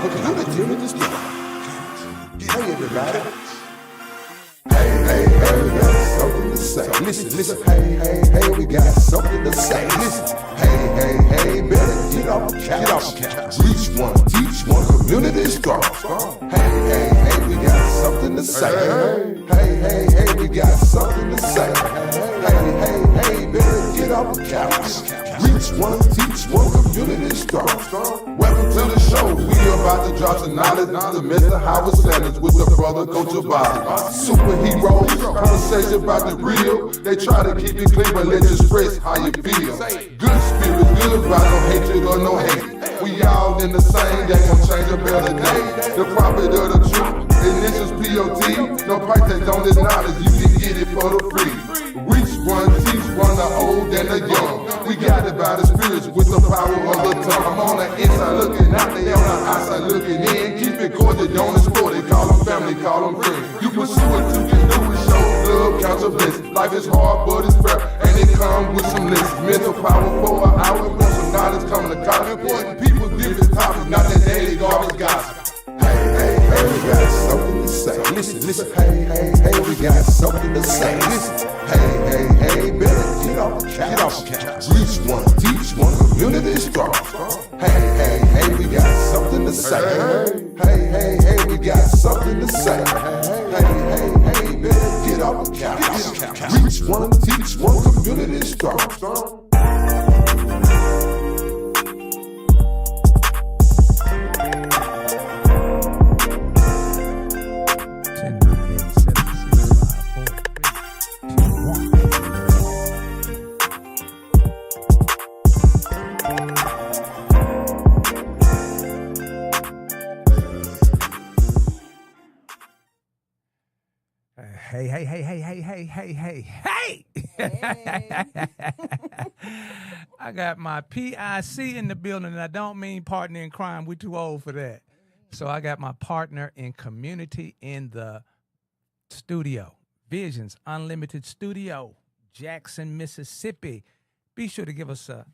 Community is strong. Hey, everybody. Hey, we got something to say. Listen, hey, we got something to say. Listen, hey, better get off the couch. Reach one, teach one, community is strong. Hey, we got something to say. Hey, we got something to say. Hey, better get off the couch. Reach one, teach one, community is strong. Welcome to the show. We about to drop some knowledge to Mr. Howard Sanders with the brother Coach Barber. Superheroes, conversation about the real. They try to keep it clean, but let's express how you feel. Good spirit, good vibe, no hatred or no hate. We all in the same, they gon' change a better day. The prophet of the truth, initials POT. No price that don't acknowledge, you can get it for the free. Reach one, teach one, the old and the young. We got it by the spirits with the power of the tongue. I'm on the inside looking out, they on the outside looking in. Keep it cordial, don't export it. Call them family, call them friends. You pursue it, you can do it. Show love, count your blessings. Life is hard, but it's fair, and it comes with some lessons. Mental power for an hour, want some knowledge coming to college. Important people, different topics, not that daily garbage gossip. Hey, we got something to say. Listen, hey, we got something to say. Listen, hey, better get off the couch. Reach one, teach one, community is strong. Hey, we got something to say. Hey, we got something to say. Hey, better get off the couch. Reach one, teach one, community is strong. Hey. I got my PIC in the building, and I don't mean partner in crime. We're too old for that. So I got my partner in community in the studio, Visions Unlimited Studio, Jackson, Mississippi. Be sure to give us a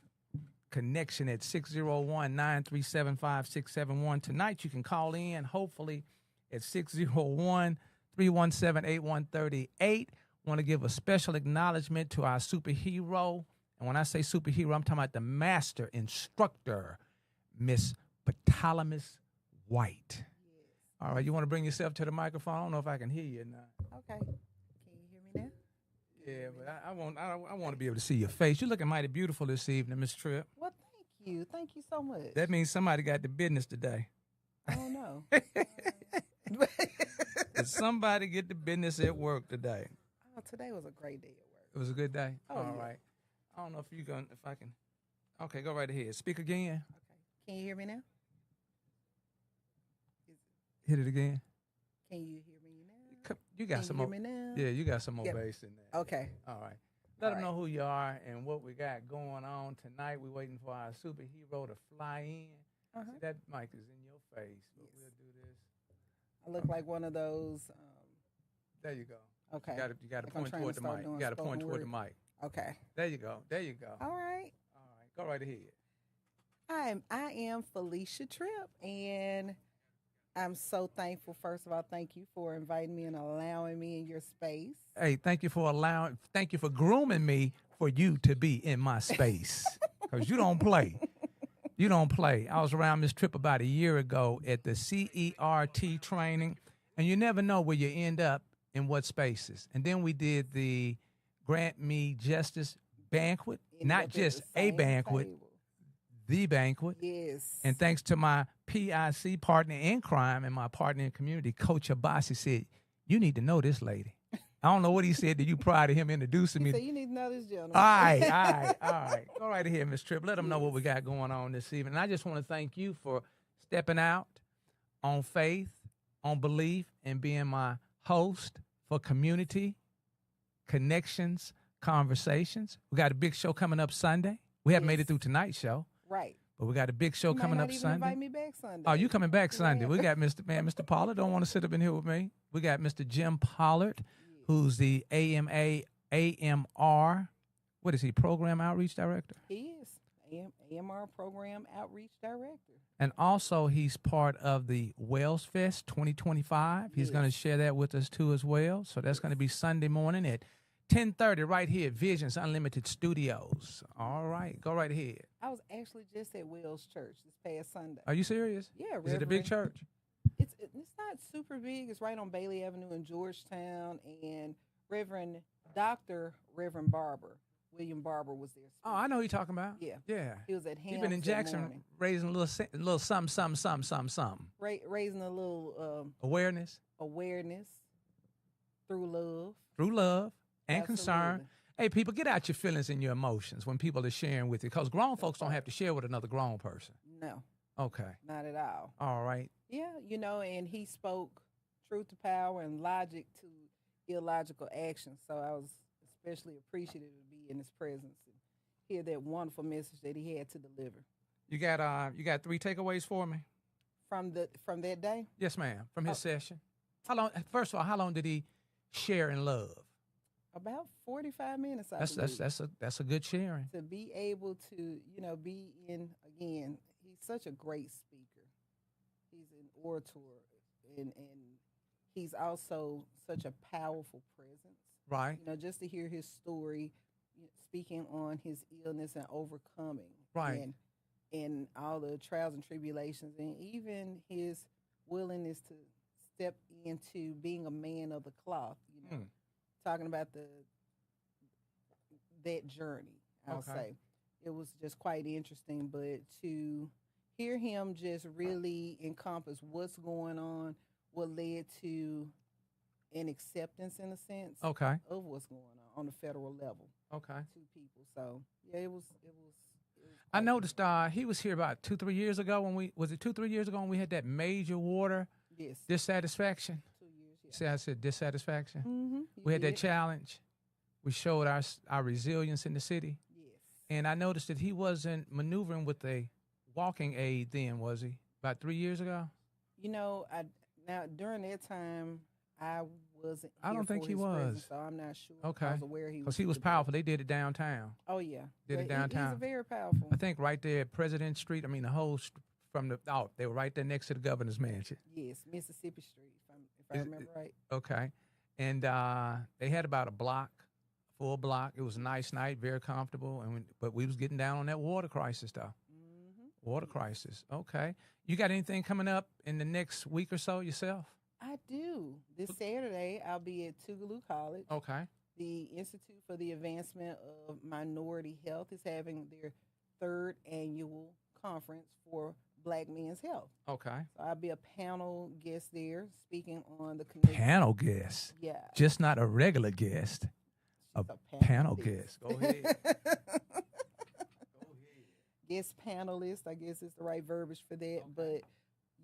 connection at 601-937-5671. Tonight you can call in, hopefully, at 601-317-8138. Want to give a special acknowledgement to our superhero. And when I say superhero, I'm talking about the master instructor, Miss Ptolemaeus White. Yes. All right, you want to bring yourself to the microphone? I don't know if I can hear you or not. Okay. Can you hear me now? Yeah, but I want to be able to see your face. You're looking mighty beautiful this evening, Miss Tripp. Well, thank you. Thank you so much. That means somebody got the business today. I don't know. Did somebody get the business at work today? Oh, today was a great day at work. It was a good day? Oh, all yeah. right. I don't know if I can. Okay, go right ahead. Speak again. Okay. Can you hear me now? Hit it again. Can you hear me now? You got some more. Hear me now? Yeah, you got some more bass in there. Okay. All right. Let them know who you are and what we got going on tonight. We're waiting for our superhero to fly in. See, that mic is in your face, but we'll do this. I look like one of those. There you go. Okay. You got to point toward the mic. You got to point toward the mic. Okay. There you go. All right. Go right ahead. I am Felicia Tripp, and I'm so thankful. First of all, thank you for inviting me and allowing me in your space. Hey, thank you for grooming me for you to be in my space, because you don't play. You don't play. I was around Miss Tripp about a year ago at the CERT training, and you never know where you end up in what spaces. And then we did the Grant Me Justice banquet, not just a banquet, the banquet. Yes. And thanks to my PIC partner in crime and my partner in community, Coach Abasi said, you need to know this lady. I don't know what he said to you prior to him introducing me. So you need to know this gentleman. All right. Go right ahead, Miss Tripp. Let them know what we got going on this evening. And I just want to thank you for stepping out on faith, on belief, and being my host for community, connections, conversations. We got a big show coming up Sunday. We haven't made it through tonight's show. Right. But we got a big show coming up Sunday. Invite me back Sunday. Oh, you coming back Sunday? We got Mr. Pollard. Don't want to sit up in here with me. We got Mr. Jim Pollard, who's the AMR. What is he? Program Outreach Director. He is AMR Program Outreach Director. And also, he's part of the Walesfest 2025. He's going to Yes. share that with us, too, as well. So that's going to be Sunday morning at 10:30 right here at Visions Unlimited Studios. All right. Go right ahead. I was actually just at Wells Church this past Sunday. Are you serious? Yeah, Is it a big Reverend. church? It's not super big. It's right on Bailey Avenue in Georgetown, and Reverend Dr. Reverend Barber, William Barber, was there. Oh, I know who you're talking about. Yeah. Yeah. He was at Hams He's been in that Jackson morning, raising a little something. raising a little Awareness awareness through love. through love and concern. Absolutely. Hey, people, get out your feelings and your emotions when people are sharing with you, because grown folks don't have to share with another grown person. No, Okay. not at all. All right. Yeah, and he spoke truth to power and logic to illogical action. So I was especially appreciative to be in his presence and hear that wonderful message that he had to deliver. You got 3 takeaways for me? From that day, Yes, ma'am. From his session. How long? First of all, how long did he share in love? about 45 minutes. I That's believe. that's a good sharing. To be able to, be in, again, he's such a great speaker. He's an orator, and he's also such a powerful presence. Right. Just to hear his story, speaking on his illness and overcoming. Right. And all the trials and tribulations, and even his willingness to step into being a man of the cloth, talking about that journey, I'll Okay. say. It was just quite interesting, but to hear him just really encompass what's going on, what led to an acceptance, in a sense, Okay. of what's going on the federal level Okay. to people. So, yeah, it was I quite noticed he was here about 2-3 years ago when was it 2-3 years ago when we had that major water yes, dissatisfaction? 2 years, yeah. See, I said dissatisfaction. Mm-hmm. We had that challenge. We showed our resilience in the city. Yes. And I noticed that he wasn't maneuvering with a walking aid then, was he? About 3 years ago? Now during that time, I wasn't. I don't here think for he his presence, was. so I'm not sure. Okay. I was aware he was. Because he was to the- powerful. They did it downtown. Oh yeah. Did it He's downtown. a very powerful. I think right there at President Street. I mean, the whole they were right there next to the governor's mansion. Yes, Mississippi Street, if I remember right. Okay. And they had about a full block. It was a nice night, very comfortable. But we was getting down on that water crisis, though. Mm-hmm. Water crisis. Okay. You got anything coming up in the next week or so yourself? I do. This Saturday, I'll be at Tougaloo College. Okay. The Institute for the Advancement of Minority Health is having their 3rd annual conference for Black Men's Health. Okay. So I'll be a panel guest there speaking on the Panel guest. Yeah. Just not a regular guest. A She's panel guest. Go ahead. Guest panelist, I guess is the right verbiage for that. But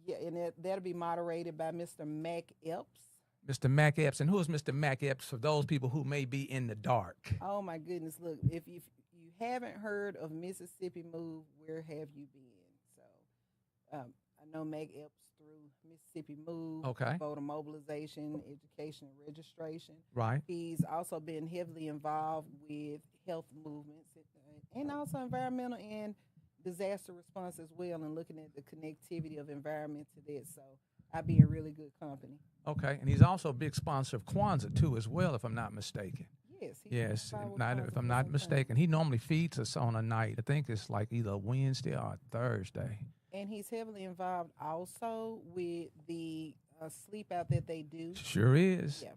yeah, and that'll be moderated by Mr. Mac Epps. Mr. Mac Epps. And who is Mr. Mac Epps for those people who may be in the dark? Oh my goodness! Look, if you haven't heard of Mississippi Move, where have you been? So I know Mac Epps through Mississippi Move, Okay. voter mobilization, education, and registration. Right. He's also been heavily involved with health movements and also environmental and disaster response as well, and looking at the connectivity of environment to that. So I'll be in really good company. Okay. And he's also a big sponsor of Kwanzaa, too, as well, if I'm not mistaken. Yes. he's Yes. involved with Not, Kwanzaa if I'm for not some time. mistaken. He normally feeds us on a night. I think it's like either Wednesday or Thursday. And he's heavily involved also with the sleep out that they do. Sure is. Yeah.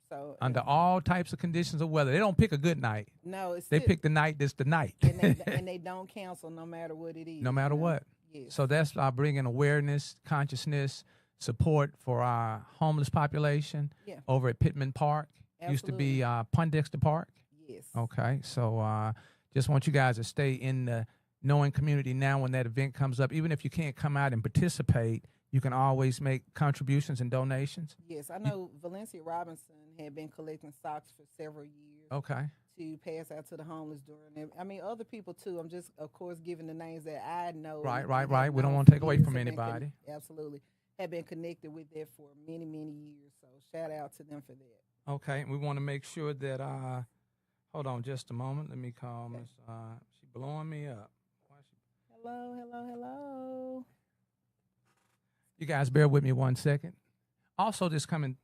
So Under all types of conditions of weather. They don't pick a good night. no, it's They still- pick the night that's the night. and they don't cancel no matter what it is. No matter what. Yes. So that's bringing awareness, consciousness, support for our homeless population Yeah. over at Pitman Park. Used to be Pundexter Park. Yes. Okay, so just want you guys to stay in the knowing community now when that event comes up. Even if you can't come out and participate, you can always make contributions and donations. Yes, I know Valencia Robinson had been collecting socks for several years Okay. to pass out to the homeless during it. I mean, other people too. I'm just, of course, giving the names that I know. Right, and right, have right. We don't known want to for take away years, from have been anybody. absolutely. Have been connected with that for many, many years. So shout out to them for that. Okay, and we want to make sure that, hold on just a moment. Let me call Okay. Miss, she blowing me up. Why Hello, hello, hello. You guys bear with me 1 second. Also, this coming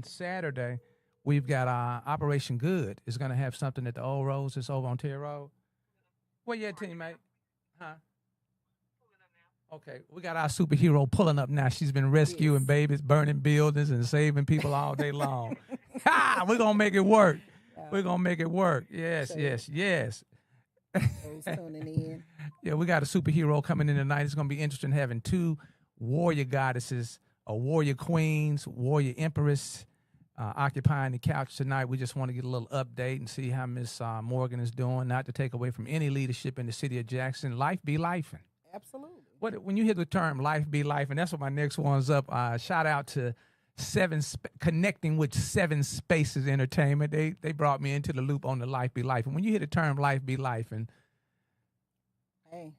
Saturday, we've got Operation Good. It's going to have something at the Old Rose. It's over on Terry Road. Where you at, teammate? Huh? Okay, we got our superhero pulling up now. She's been rescuing babies, burning buildings, and saving people all day long. Ha! We're going to make it work. We're going to make it work. Yes, yes, yes. Those tuning in. Yeah, we got a superhero coming in tonight. It's going to be interesting having two warrior goddesses, warrior queens, warrior empress occupying the couch tonight. We just want to get a little update and see how Miss Morgan is doing, not to take away from any leadership in the city of Jackson. Life be lifing. Absolutely. When you hear the term life be life, and that's what my next one's up, shout out to Connecting with Seven Spaces Entertainment. They brought me into the loop on the life be life. And when you hear the term life be life, and hey,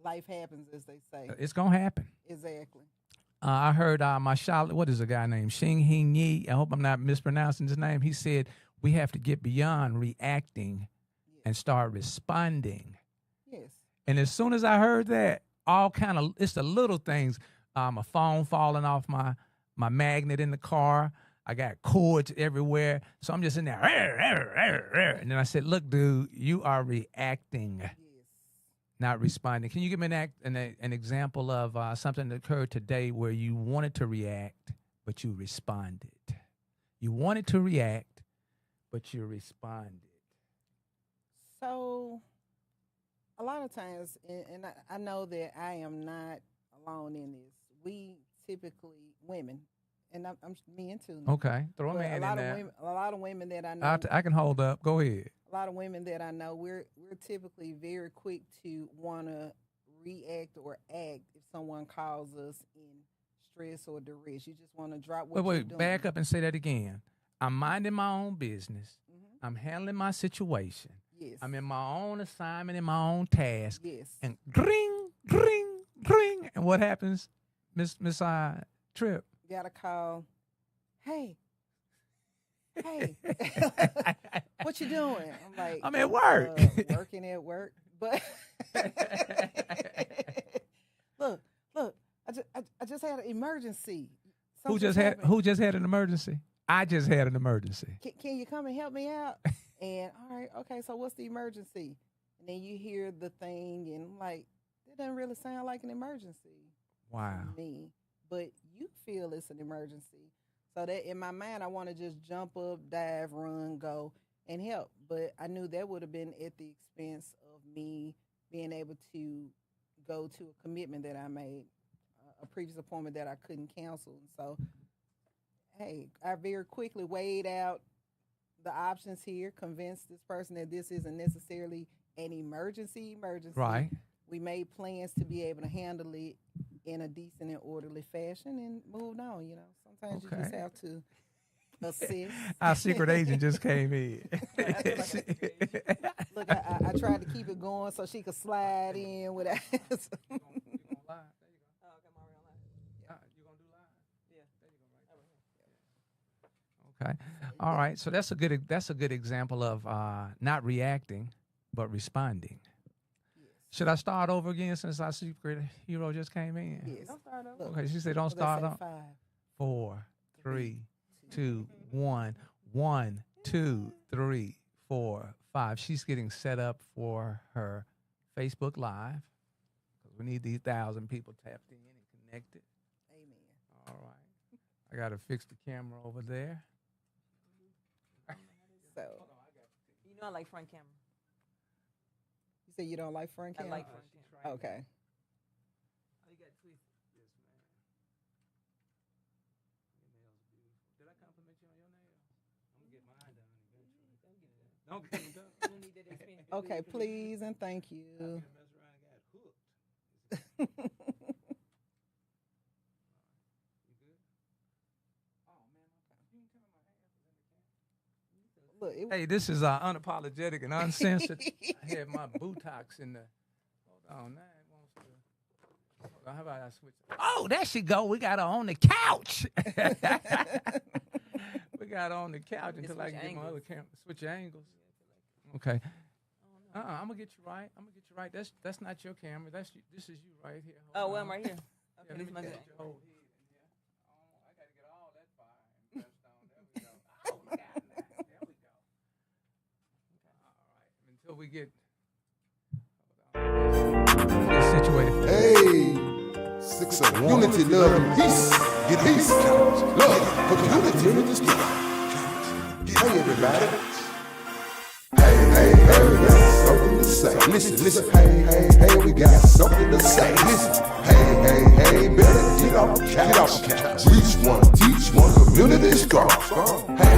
life happens, as they say. It's going to happen. Exactly. I heard my Charlotte, what is a guy named Xing Hing Yi? I hope I'm not mispronouncing his name. He said we have to get beyond reacting and start responding. Yes. And as soon as I heard that, it's the little things. My phone falling off my magnet in the car. I got cords everywhere. So I'm just in there. And then I said, look, dude, you are reacting, not responding. Can you give me an example of something that occurred today where you wanted to react, but you responded? You wanted to react, but you responded. So a lot of times, and I know that I am not alone in this, we typically, women, and I'm men too. Okay, throw a man in there. A lot of women that I know. I can hold up. Go ahead. A lot of women that I know, we're typically very quick to want to react or act if someone calls us in stress or duress. You just want to drop what you're doing. Back up and say that again. I'm minding my own business. Mm-hmm. I'm handling my situation. Yes. I'm in my own assignment, in my own task. Yes. And gring, gring, gring. And what happens, Miss Tripp? Got a call. Hey, what you doing? I'm like, I'm at work. Working at work. But look, I just had an emergency. Who just had an emergency? I just had an emergency. Can you come and help me out? And all right, okay, so what's the emergency? And then you hear the thing, and I'm like, that doesn't really sound like an emergency. Wow. To me. But you feel it's an emergency. So that in my mind, I want to just jump up, dive, run, go, and help. But I knew that would have been at the expense of me being able to go to a commitment that I made, a previous appointment that I couldn't cancel. So, hey, I very quickly weighed out the options here, convinced this person that this isn't necessarily an emergency. Right. We made plans to be able to handle it in a decent and orderly fashion and moved on. You know, sometimes you just have to assist. Our secret agent just came in. Look, I tried to keep it going so she could slide in without. You gonna live? There you go. Oh, okay, I'm already on live. Yeah. You gonna do live? Yeah. There you go. Right. Okay. All right. So that's a good example of not reacting but responding. Should I start over again since our secret hero just came in? Yes. Don't start over. Okay, she said don't start over. 5, 4, 3, 2, 1. 1, 2, 3, 4, 5. She's getting set up for her Facebook Live because we need these 1,000 people tapped in and connected. Amen. All right. I got to fix the camera over there. So, you know I like front camera. You say you don't like front camera? I like front camera. Okay. Oh, you got tweets. Yes, ma'am. Your nails are beautiful. Did I compliment you on your nails? I'm going to get mine done eventually. Don't get them done. You don't need that experience. Okay, please and thank you. I mess around and got hooked. You good? Oh, man. You can tell my hands was in the camera. Look, Hey, this is unapologetic and uncensored. I had my Botox in the. Hold on, now it wants to. Hold on, how about I switch? Oh, there she go. We got her on the couch. We got her on the couch until I can get my other camera. Switch your angles. Okay. I'm gonna get you right. I'm gonna get you right. That's not your camera. This is you right here. Oh, Hold well, on. I'm right here. Yeah, Okay, let this me my get good. your whole head in here. Oh, I gotta get all that fire impressed on. There we go. Oh, we got that. There we go. All right. Until we get situated. Hey, six of unity, love, and peace. Get peace, love, for community. Hey, everybody. Hey, we got something to say. Listen. Hey, we got something to say. Listen. Hey, better get off the couch. Reach one, teach one, community strong. Hey,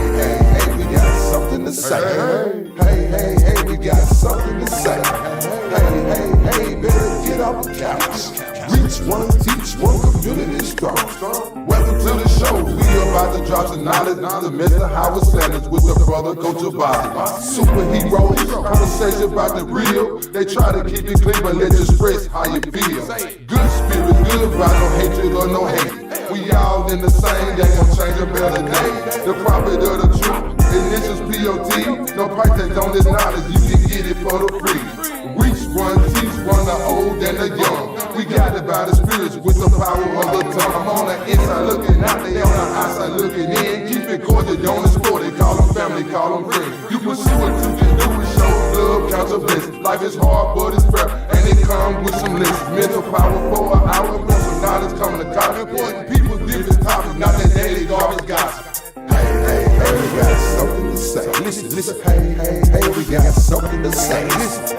we got something to say. Hey, we got something to say. Hey, better get off the couch. Reach one, teach one, community strong. Welcome to the show. We about to drop some knowledge on the Mr. Howard Sanders with the brother Coach Bobby. Superhero, conversation about the real. They try to keep it clean, but let's express how you feel. Good spirit, good vibe, no hatred or no hate. We all in the same, they gon' change a better day. The prophet of the truth, initials POT. No price tag on this knowledge, you can get it for the free. Reach one, teach one, the old and the young. We got it by the spirits with the power of the tongue. I'm on the inside looking out, they on the outside looking in. Keep it cordial, don't export it. Call them family, call them friends. You pursue what you can do is show love, count your blessings. Life is hard, but it's fair, and it comes with some lessons. Mental power for an hour, but some knowledge coming to cop. Important people, different topics, not that daily garbage gossip. Hey, we got something to say. Listen. Hey, we got something to say. Listen.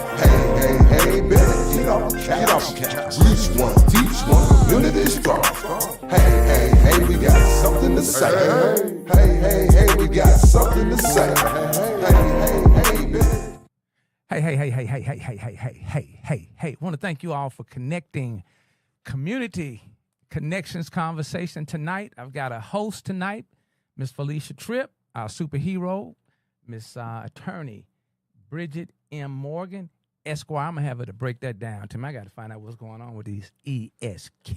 Hey, better get off the couch. Reach one, teach one, community strong. Hey, we got something to say. Hey, we got something to say. Hey, better. Hey. Want to thank you all for connecting community connections conversation tonight. I've got a host tonight, Miss Felicia Tripp, our superhero, Miss Attorney Bridgette M. Morgan, Esquire. I'm going to have her to break that down to me. I got to find out what's going on with these ESQ.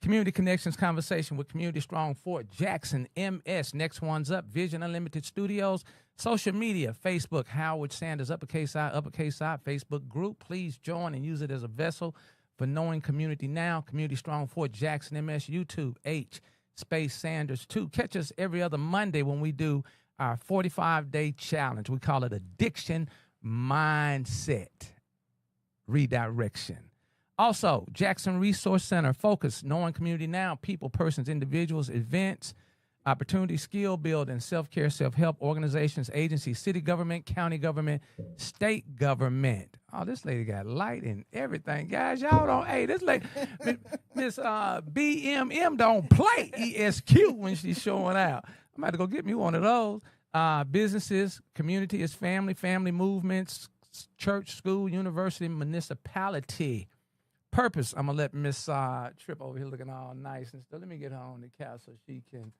Community Connections Conversation with Community Strong Fort Jackson, MS. Next one's up, Vision Unlimited Studios. Social media, Facebook, Howard Sanders, uppercase I, Facebook group. Please join and use it as a vessel for knowing community now. Community Strong Fort Jackson, MS. YouTube, H_Sanders 2. Catch us every other Monday when we do our 45-day challenge. We call it Addiction Mindset Redirection. Also, Jackson Resource Center, focus, knowing community now, people, persons, individuals, events, opportunity, skill building, self-care, self-help, organizations, agencies, city government, county government, state government. Oh, this lady got light and everything. Guys, y'all don't, hey, this lady, Miss BMM don't play ESQ when she's showing out. I'm about to go get me one of those. Businesses, community is family, family movements, church, school, university, municipality. Purpose, I'm going to let Miss Tripp over here looking all nice and stuff. Let me get her on the couch so she can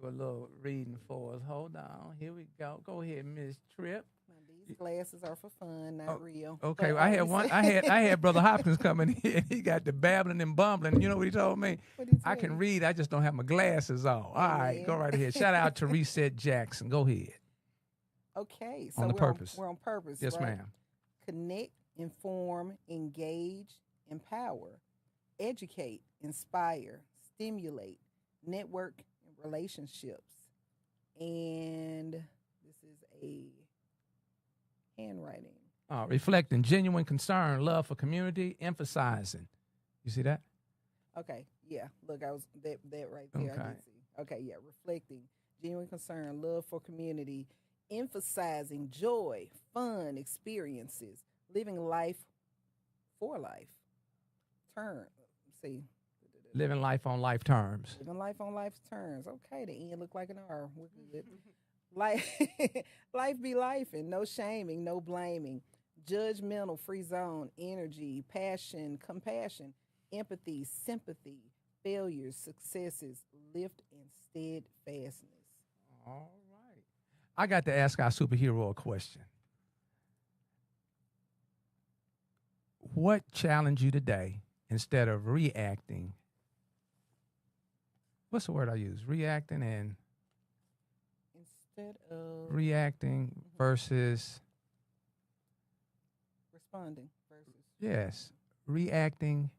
do a little reading for us. Hold on. Here we go. Go ahead, Miss Tripp. Now, these glasses are for fun, not real. Okay, But I had Brother Hopkins coming in. He got the babbling and bumbling. You know what he told me? What'd he I tell can you? read. I just don't have my glasses on. All right, man. go right ahead. Shout out to Reset Jackson. Go ahead. Okay, so On the purpose. we're on purpose. Yes, right? ma'am. Connect, inform, engage, empower, educate, inspire, stimulate, network, and relationships. And this is a handwriting. Reflecting genuine concern, love for community, emphasizing. You see that? Okay, yeah. Look, I was that right there. Okay. I did see. Okay, yeah. Reflecting, genuine concern, love for community, emphasizing joy, fun experiences, living life for life. Living life on life terms. Living life on life's terms. Okay, the end look like an R. We're good. Life be life, and no shaming, no blaming. Judgmental, free zone, energy, passion, compassion, empathy, sympathy, failures, successes, lift, and steadfastness. All right. I got to ask our superhero a question. What challenged you today instead of reacting? What's the word I use? Reacting and Instead of reacting versus responding versus. Yes, reacting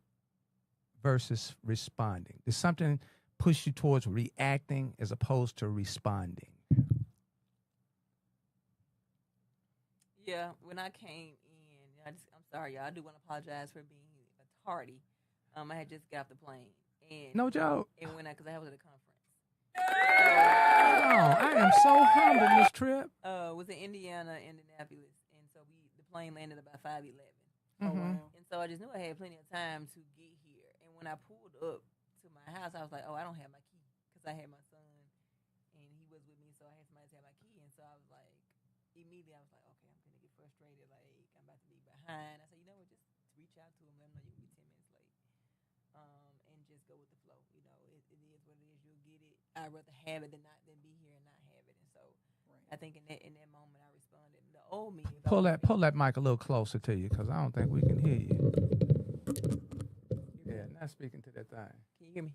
versus responding. Does something push you towards reacting as opposed to responding? Yeah, when I came in, I'm sorry, y'all. I do want to apologize for being tardy. I had just got off the plane, and No joke. and when because I was at a conference. Oh, I am so humble, Miss Tripp. Was in Indiana, Indianapolis, and so the plane landed about 5:11. Oh, wow. And so I just knew I had plenty of time to get here. And when I pulled up to my house, I was like, oh, I don't have my key because I had my son, and he was with me, so I had somebody to have my key. And so I was like, immediately I was like, okay, I'm going to get frustrated, like I'm about to be behind. I said, you know what, just reach out to him, let him know you'll be 10 minutes late, and just go with the flow. You know, it is what it is. You'll get it. I'd rather have it than be here and not have it. And so I think in that moment I responded. The old me. Pull that mic a little closer to you because I don't think we can hear you. Yeah, not speaking to that thing. Can you hear me?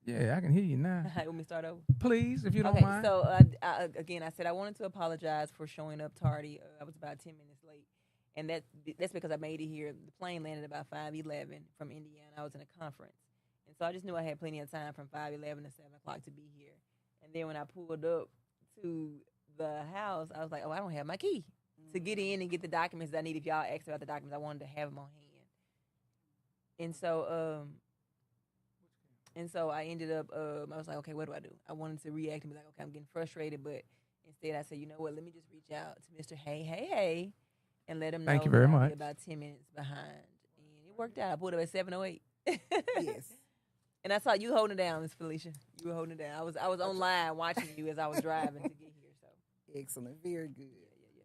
Yeah, I can hear you now. Want me to start over? Please, if you don't Okay, mind. so again, I said I wanted to apologize for showing up tardy. I was about 10 minutes late, and that's because I made it here. The plane landed about 5:11 from Indiana. I was in a conference, and so I just knew I had plenty of time from 5:11 to 7:00 to be here. And then when I pulled up to the house, I was like, oh, I don't have my key to get in and get the documents that I need. If y'all asked about the documents, I wanted to have them on hand. And so I ended up, I was like, okay, what do I do? I wanted to react and be like, okay, I'm getting frustrated. But instead I said, you know what, let me just reach out to Mr. Hey, and let him know Thank you very that I'll much. be about 10 minutes behind. And it worked out. I pulled up at 7:08. Yes. And I saw you holding it down, Miss Felicia. You were holding it down. I was online watching you as I was driving to get here. So Excellent. Very good. yeah.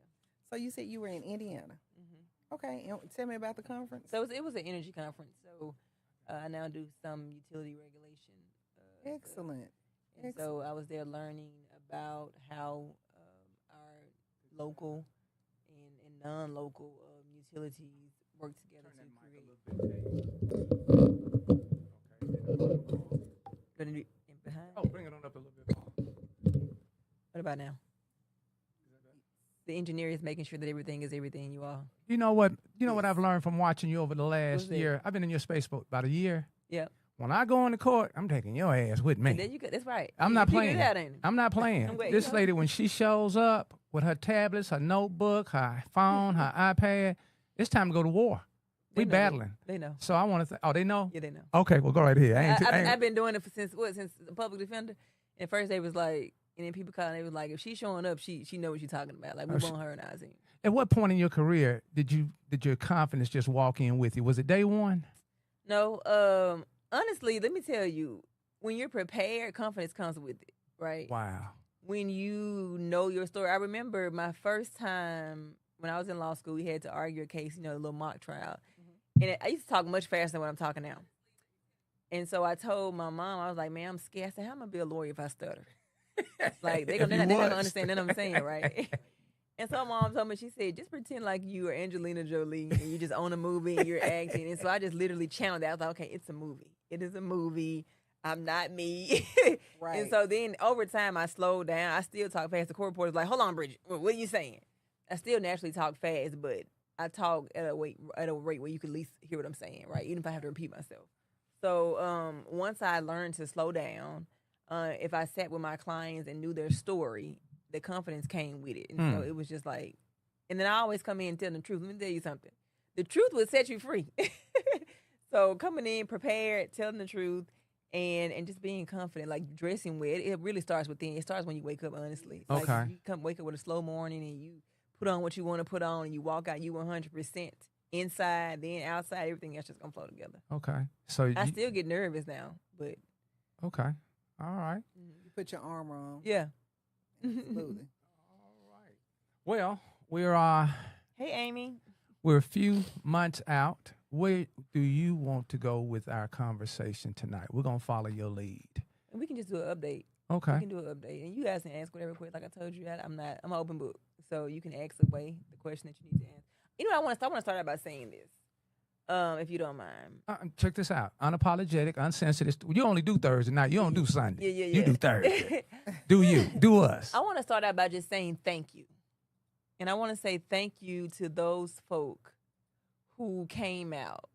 So you said you were in Indiana. Mm-hmm. Okay. And tell me about the conference. So it was an energy conference. So I now do some utility regulation. Excellent. And so I was there learning about how our local and non-local utilities work together Bring it on up a little bit more. What about now? The engineer is making sure that everything is everything, you all. You know what? What I've learned from watching you over the last What's that? year? I've been in your space for about a year. Yep. When I go into court, I'm taking your ass with me. And then that's right. I'm You not figured playing. it out, ain't it? I'm not playing. Wait, This you know? lady, when she shows up with her tablets, her notebook, her phone, her iPad, it's time to go to war. They We know battling. They know. So I want to. Oh, they know. Yeah, they know. Okay, well, go right here. I've been doing it since the public defender. And first they was like, and then people calling, they was like, if she's showing up, she know what she's talking about. Like, we want her in our team. At what point in your career did your confidence just walk in with you? Was it day one? No, honestly, let me tell you, when you're prepared, confidence comes with it, right? Wow. When you know your story. I remember my first time when I was in law school, we had to argue a case, a little mock trial. And I used to talk much faster than what I'm talking now. And so I told my mom, I was like, man, I'm scared. I said, how am I going to be a lawyer if I stutter? Like, they're not going to understand what I'm saying, right? And so mom told me, she said, just pretend like you are Angelina Jolie and you just own a movie and you're acting. And so I just literally channeled that. I was like, okay, it's a movie. It is a movie. I'm not me. Right. And so then over time, I slowed down. I still talk fast. The court reporter's like, hold on, Bridget, what are you saying? I still naturally talk fast, but I talk at a rate where you can at least hear what I'm saying, right? Even if I have to repeat myself. So once I learned to slow down, if I sat with my clients and knew their story, the confidence came with it. And so it was just like, and then I always come in and tell the truth. Let me tell you something. The truth will set you free. So coming in prepared, telling the truth, and just being confident, like dressing with it really starts within. It starts when you wake up, honestly. Okay. Like you wake up with a slow morning and you put on what you want to put on and you walk out, you 100% inside, then outside, everything else just gonna flow together. Okay. So I still get nervous now, but okay. All right. You put your armor on. yeah. Absolutely. Well, we're Hey, Amy. we're a few months out. Where do you want to go with our conversation tonight? We're gonna follow your lead. And we can just do an update. We Okay. can do an update, and you guys can ask whatever question. Like I told you, I'm an open book, so you can ask away the question that you need to ask. You know, I want to start out by saying this, if you don't mind. Check this out. Unapologetic, unsensitive. You only do Thursday night. You don't do Sunday. Yeah. You do Thursday. Do you? Do us. I want to start out by just saying thank you, and I want to say thank you to those folk who came out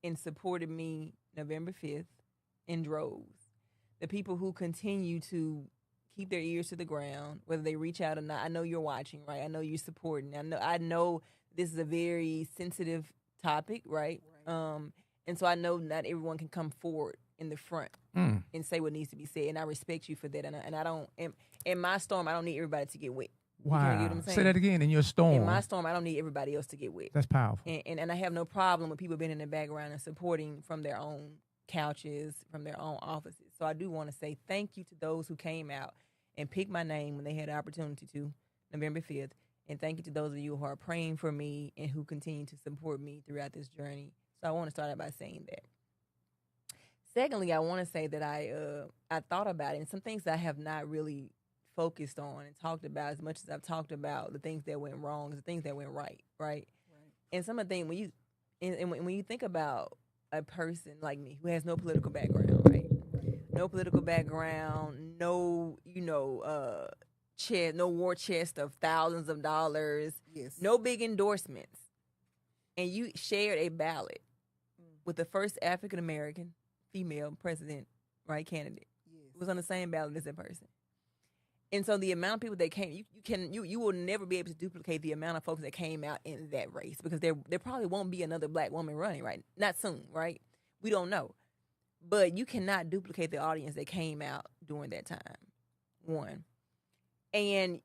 and supported me November 5th in droves. The people who continue to keep their ears to the ground, whether they reach out or not. I know you're watching, right? I know you're supporting. I know this is a very sensitive topic, right? And so I know not everyone can come forward in the front and say what needs to be said, and I respect you for that. And I don't in my storm, I don't need everybody to get wet. Wow. You get what I'm saying? Say that again. In your storm. In my storm, I don't need everybody else to get wet. That's powerful. And I have no problem with people being in the background and supporting from their own couches, from their own offices. So I do want to say thank you to those who came out and picked my name when they had the opportunity to, November 5th. And thank you to those of you who are praying for me and who continue to support me throughout this journey. So I want to start out by saying that. Secondly, I want to say that I thought about it, and some things I have not really focused on and talked about as much as I've talked about the things that went wrong, the things that went right. And some of the things when you think about a person like me who has no political background, right? No political background, no chest, no war chest of thousands of dollars, no big endorsements, and you shared a ballot with the first African American female president, right, candidate. It was on the same ballot as that person. And so the amount of people that came, you will never be able to duplicate the amount of folks that came out in that race, because there probably won't be another black woman running, right? Not soon, right? We don't know. But you cannot duplicate the audience that came out during that time, one. And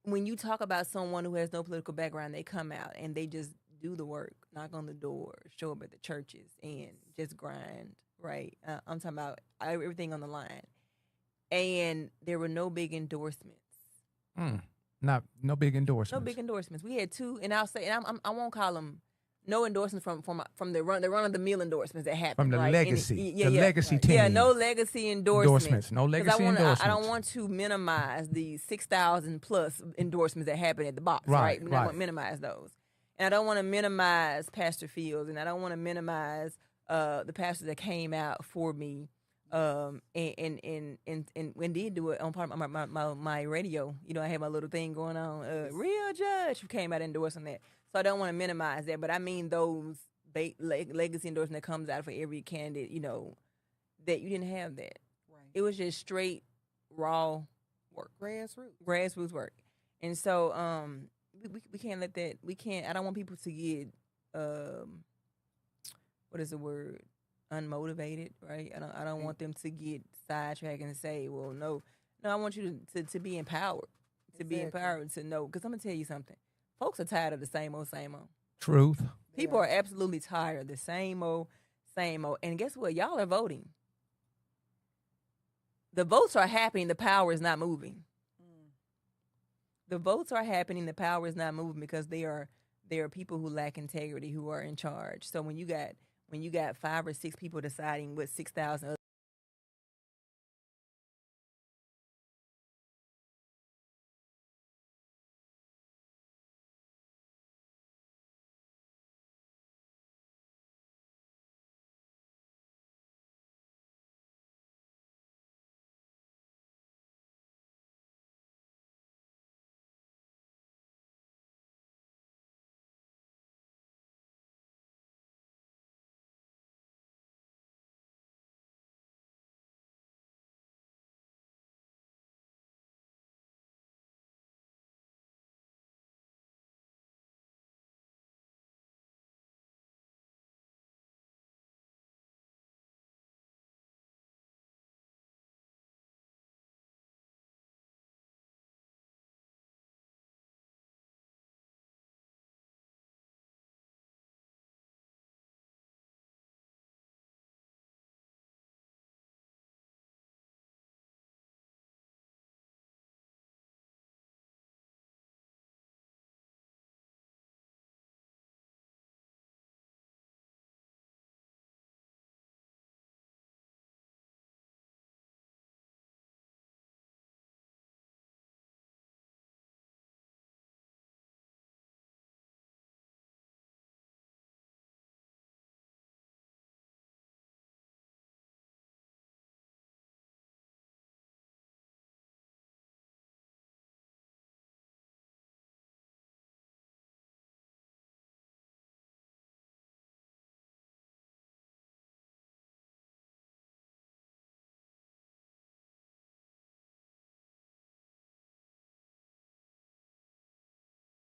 when you talk about someone who has no political background, they come out and they just do the work, knock on the door, show up at the churches, and just grind, right? I'm talking about everything on the line. And there were no big endorsements. No big endorsements. No big endorsements. We had two, and I'll say, and I won't call them no endorsements from the run of the mill endorsements that happened. From the right? legacy, legacy team. Yeah, no legacy endorsements. No legacy endorsements. I don't want to minimize the 6,000 plus endorsements that happened at the box. Right. I don't want to minimize those, and I don't want to minimize Pastor Fields, and I don't want to minimize the pastors that came out for me. And did do it on part of my radio. You know, I had my little thing going on. Real judge who came out endorsing that. So I don't want to minimize that, but I mean those legacy endorsement that comes out for every candidate. You know, that you didn't have that. Right. It was just straight raw work, grassroots work. And so we can't let that. We can't. I don't want people to get what is the word? Unmotivated, right? I don't want them to get sidetracked and say, well, no, I want you to be empowered, be empowered to know, because I'm gonna tell you something. Folks are tired of the same old. Truth. People are absolutely tired of the same old. And guess what? Y'all are voting. The votes are happening. The power is not moving. The votes are happening. The power is not moving because there are people who lack integrity who are in charge. So when you got 5 or 6 people deciding what 6,000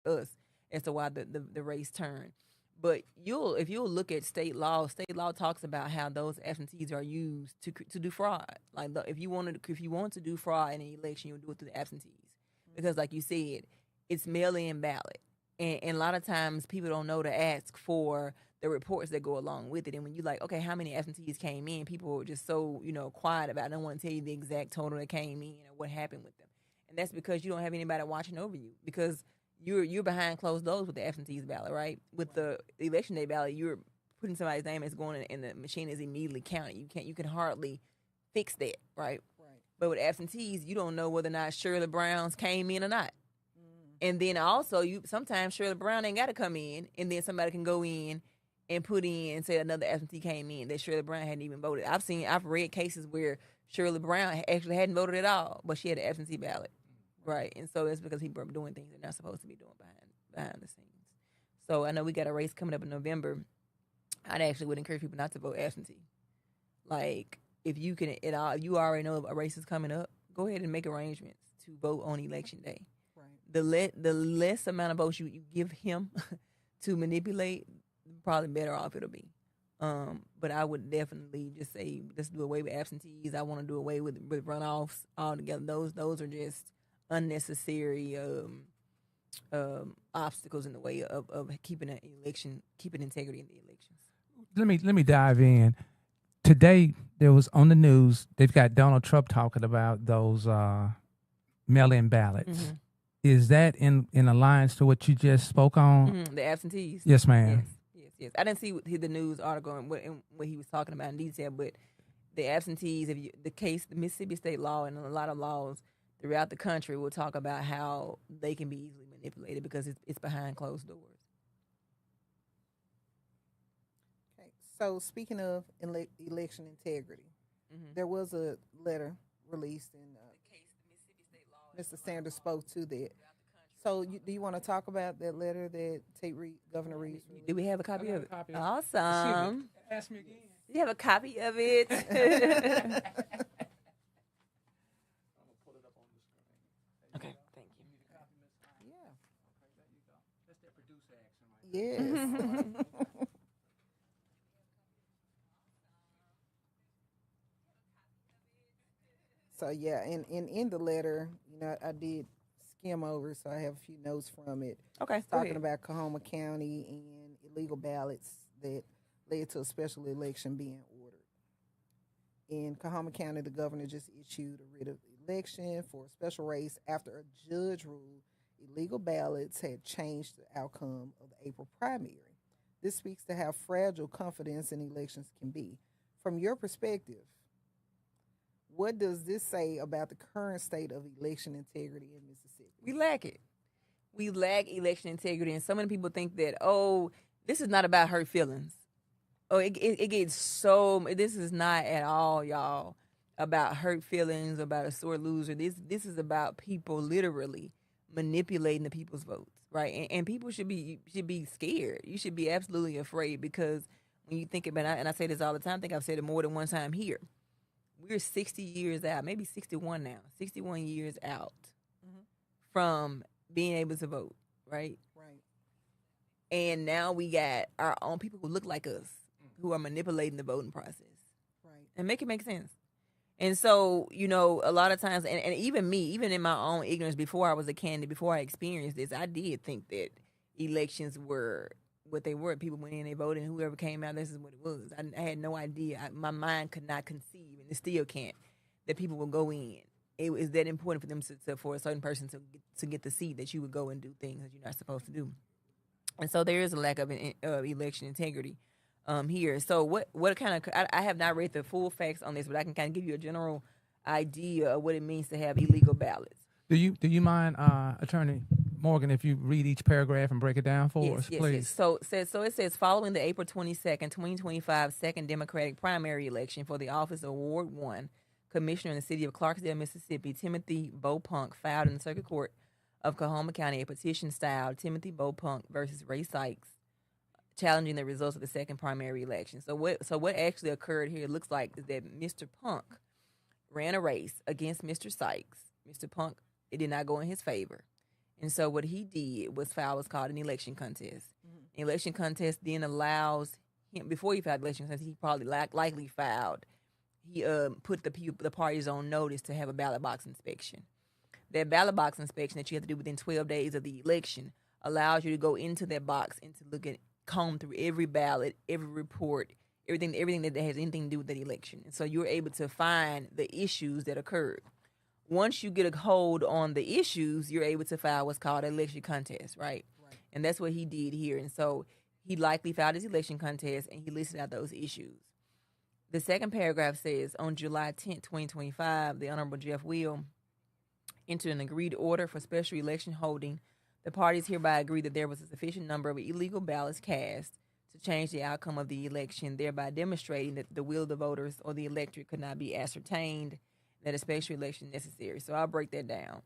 us as to why the race turned. But if you'll look at state law talks about how those absentees are used to do fraud. Like if you want to do fraud in an election, you'll do it through the absentees, because like you said, it's mail-in ballot, and a lot of times people don't know to ask for the reports that go along with it. And when you like, okay, how many absentees came in, people are just so quiet about it. I don't want to tell you the exact total that came in or what happened with them, and that's because you don't have anybody watching over you, because you're behind closed doors with the absentees ballot, right? With the election day ballot, you're putting somebody's name as going in, and the machine is immediately counted. You can hardly fix that, right? Right. But with absentees, you don't know whether or not Shirley Brown's came in or not. And then also, sometimes Shirley Brown ain't got to come in, and then somebody can go in and put in and say another absentee came in that Shirley Brown hadn't even voted. I've read cases where Shirley Brown actually hadn't voted at all, but she had an absentee ballot. Right, and so that's because people are doing things they're not supposed to be doing behind the scenes. So I know we got a race coming up in November. I'd actually would encourage people not to vote absentee. Like, if you can at all, you already know a race is coming up, go ahead and make arrangements to vote on election day. Right. The less amount of votes you give him to manipulate, probably better off it'll be. But I would definitely just say let's do away with absentees. I want to do away with runoffs altogether. Those are just unnecessary obstacles in the way of keeping integrity in the elections. Let me dive in. Today there was on the news, they've got Donald Trump talking about those mail-in ballots. Mm-hmm. Is that in alliance to what you just spoke on? Mm-hmm. The absentees? Yes, ma'am. Yes. I didn't see the news article and what he was talking about in detail, but the absentees, the Mississippi state law and a lot of laws throughout the country will talk about how they can be easily manipulated because it's behind closed doors. Okay, so speaking of election integrity, there was a letter released, and Mr. Sanders spoke to that. So do you want to talk about that letter that Governor Reed released? Do we have a copy of it? Awesome. Ask me again. Do you have a copy of it? Yes. So yeah, and in the letter, I did skim over, so I have a few notes from it. Okay. Talking about Coahoma County and illegal ballots that led to a special election being ordered. In Coahoma County, the governor just issued a writ of election for a special race after a judge ruled illegal ballots had changed the outcome of the April primary. This speaks to how fragile confidence in elections can be. From your perspective, what does this say about the current state of election integrity in Mississippi? We lack it. We lack election integrity, and so many people think that, this is not about hurt feelings. It gets so. This is not at all, y'all, about hurt feelings, about a sore loser. This is about people literally manipulating the people's votes, right? And people should be scared. You should be absolutely afraid, because when you think about it, and I say this all the time, I think I've said it more than one time here, we're 60 years out, maybe 61 now, 61 years out from being able to vote, right? Right. And now we got our own people who look like us, who are manipulating the voting process. Right. And make it make sense. And so, a lot of times, and even me, even in my own ignorance, before I was a candidate, before I experienced this, I did think that elections were what they were. People went in, they voted, and whoever came out, this is what it was. I had no idea. My mind could not conceive, and it still can't, that people would go in. It was that important for them for a certain person to get the seat, that you would go and do things that you're not supposed to do. And so there is a lack of election integrity here. So what kind of, I have not read the full facts on this, but I can kind of give you a general idea of what it means to have illegal ballots. Do you mind, Attorney Morgan, if you read each paragraph and break it down for us, please? Yes. So it says, following the April 22nd, 2025 second Democratic primary election for the office of Ward 1 Commissioner in the city of Clarksdale, Mississippi, Timothy Bopunk filed in the Circuit Court of Coahoma County a petition styled Timothy Bopunk versus Ray Sykes, challenging the results of the second primary election. So what actually occurred here, it looks like, is that Mr. Punk ran a race against Mr. Sykes. Mr. Punk, it did not go in his favor. And so what he did was file what's called an election contest. An election contest then allows him, before he filed the election contest, he probably likely filed, he put the parties on notice to have a ballot box inspection. That ballot box inspection that you have to do within 12 days of the election allows you to go into that box and to comb through every ballot, every report, everything that has anything to do with that election. And so you're able to find the issues that occurred. Once you get a hold on the issues, you're able to file what's called an election contest, right? And that's what he did here. And so he likely filed his election contest, and he listed out those issues. The second paragraph says, on July 10th, 2025, the Honorable Jeff Will entered an agreed order for special election holding. The parties hereby agree that there was a sufficient number of illegal ballots cast to change the outcome of the election, thereby demonstrating that the will of the voters or the electorate could not be ascertained, that a special election necessary. So I'll break that down.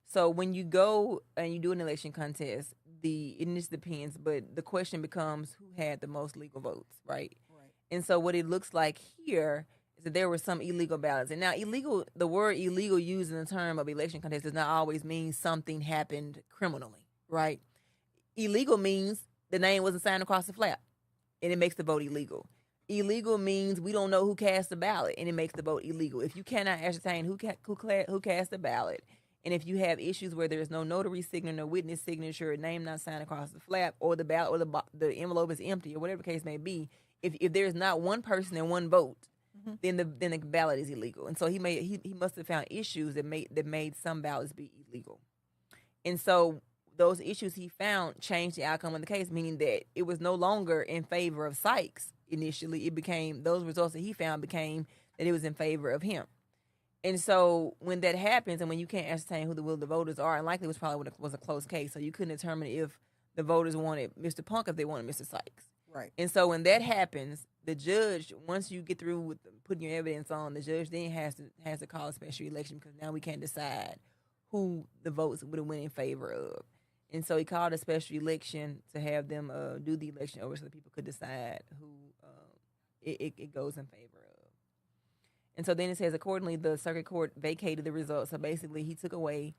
So when you go and you do an election contest, it just depends, but the question becomes who had the most legal votes, right? And so what it looks like here is that there were some illegal ballots. And now the word illegal used in the term of election contest does not always mean something happened criminally, right? Illegal means the name wasn't signed across the flap, and it makes the vote illegal. Illegal means we don't know who cast the ballot, and it makes the vote illegal. If you cannot ascertain who cast the ballot, and if you have issues where there's no notary signature, no witness signature, name not signed across the flap, or the ballot or the envelope is empty, or whatever the case may be, if there's not one person and one vote, then the ballot is illegal. And so he must have found issues that made some ballots be illegal. And so those issues he found changed the outcome of the case, meaning that it was no longer in favor of Sykes initially. It became, those results that he found became that it was in favor of him. And so when that happens, and when you can't ascertain who the will of the voters are, and likely it was probably was a close case, so you couldn't determine if the voters wanted Mr. Punk if they wanted Mr. Sykes. Right. And so when that happens, the judge, once you get through with putting your evidence on, the judge then has to call a special election, because now we can't decide who the votes would have went in favor of. And so he called a special election to have them do the election over so that people could decide who it goes in favor of. And so then it says, accordingly, the circuit court vacated the results. So basically, he took away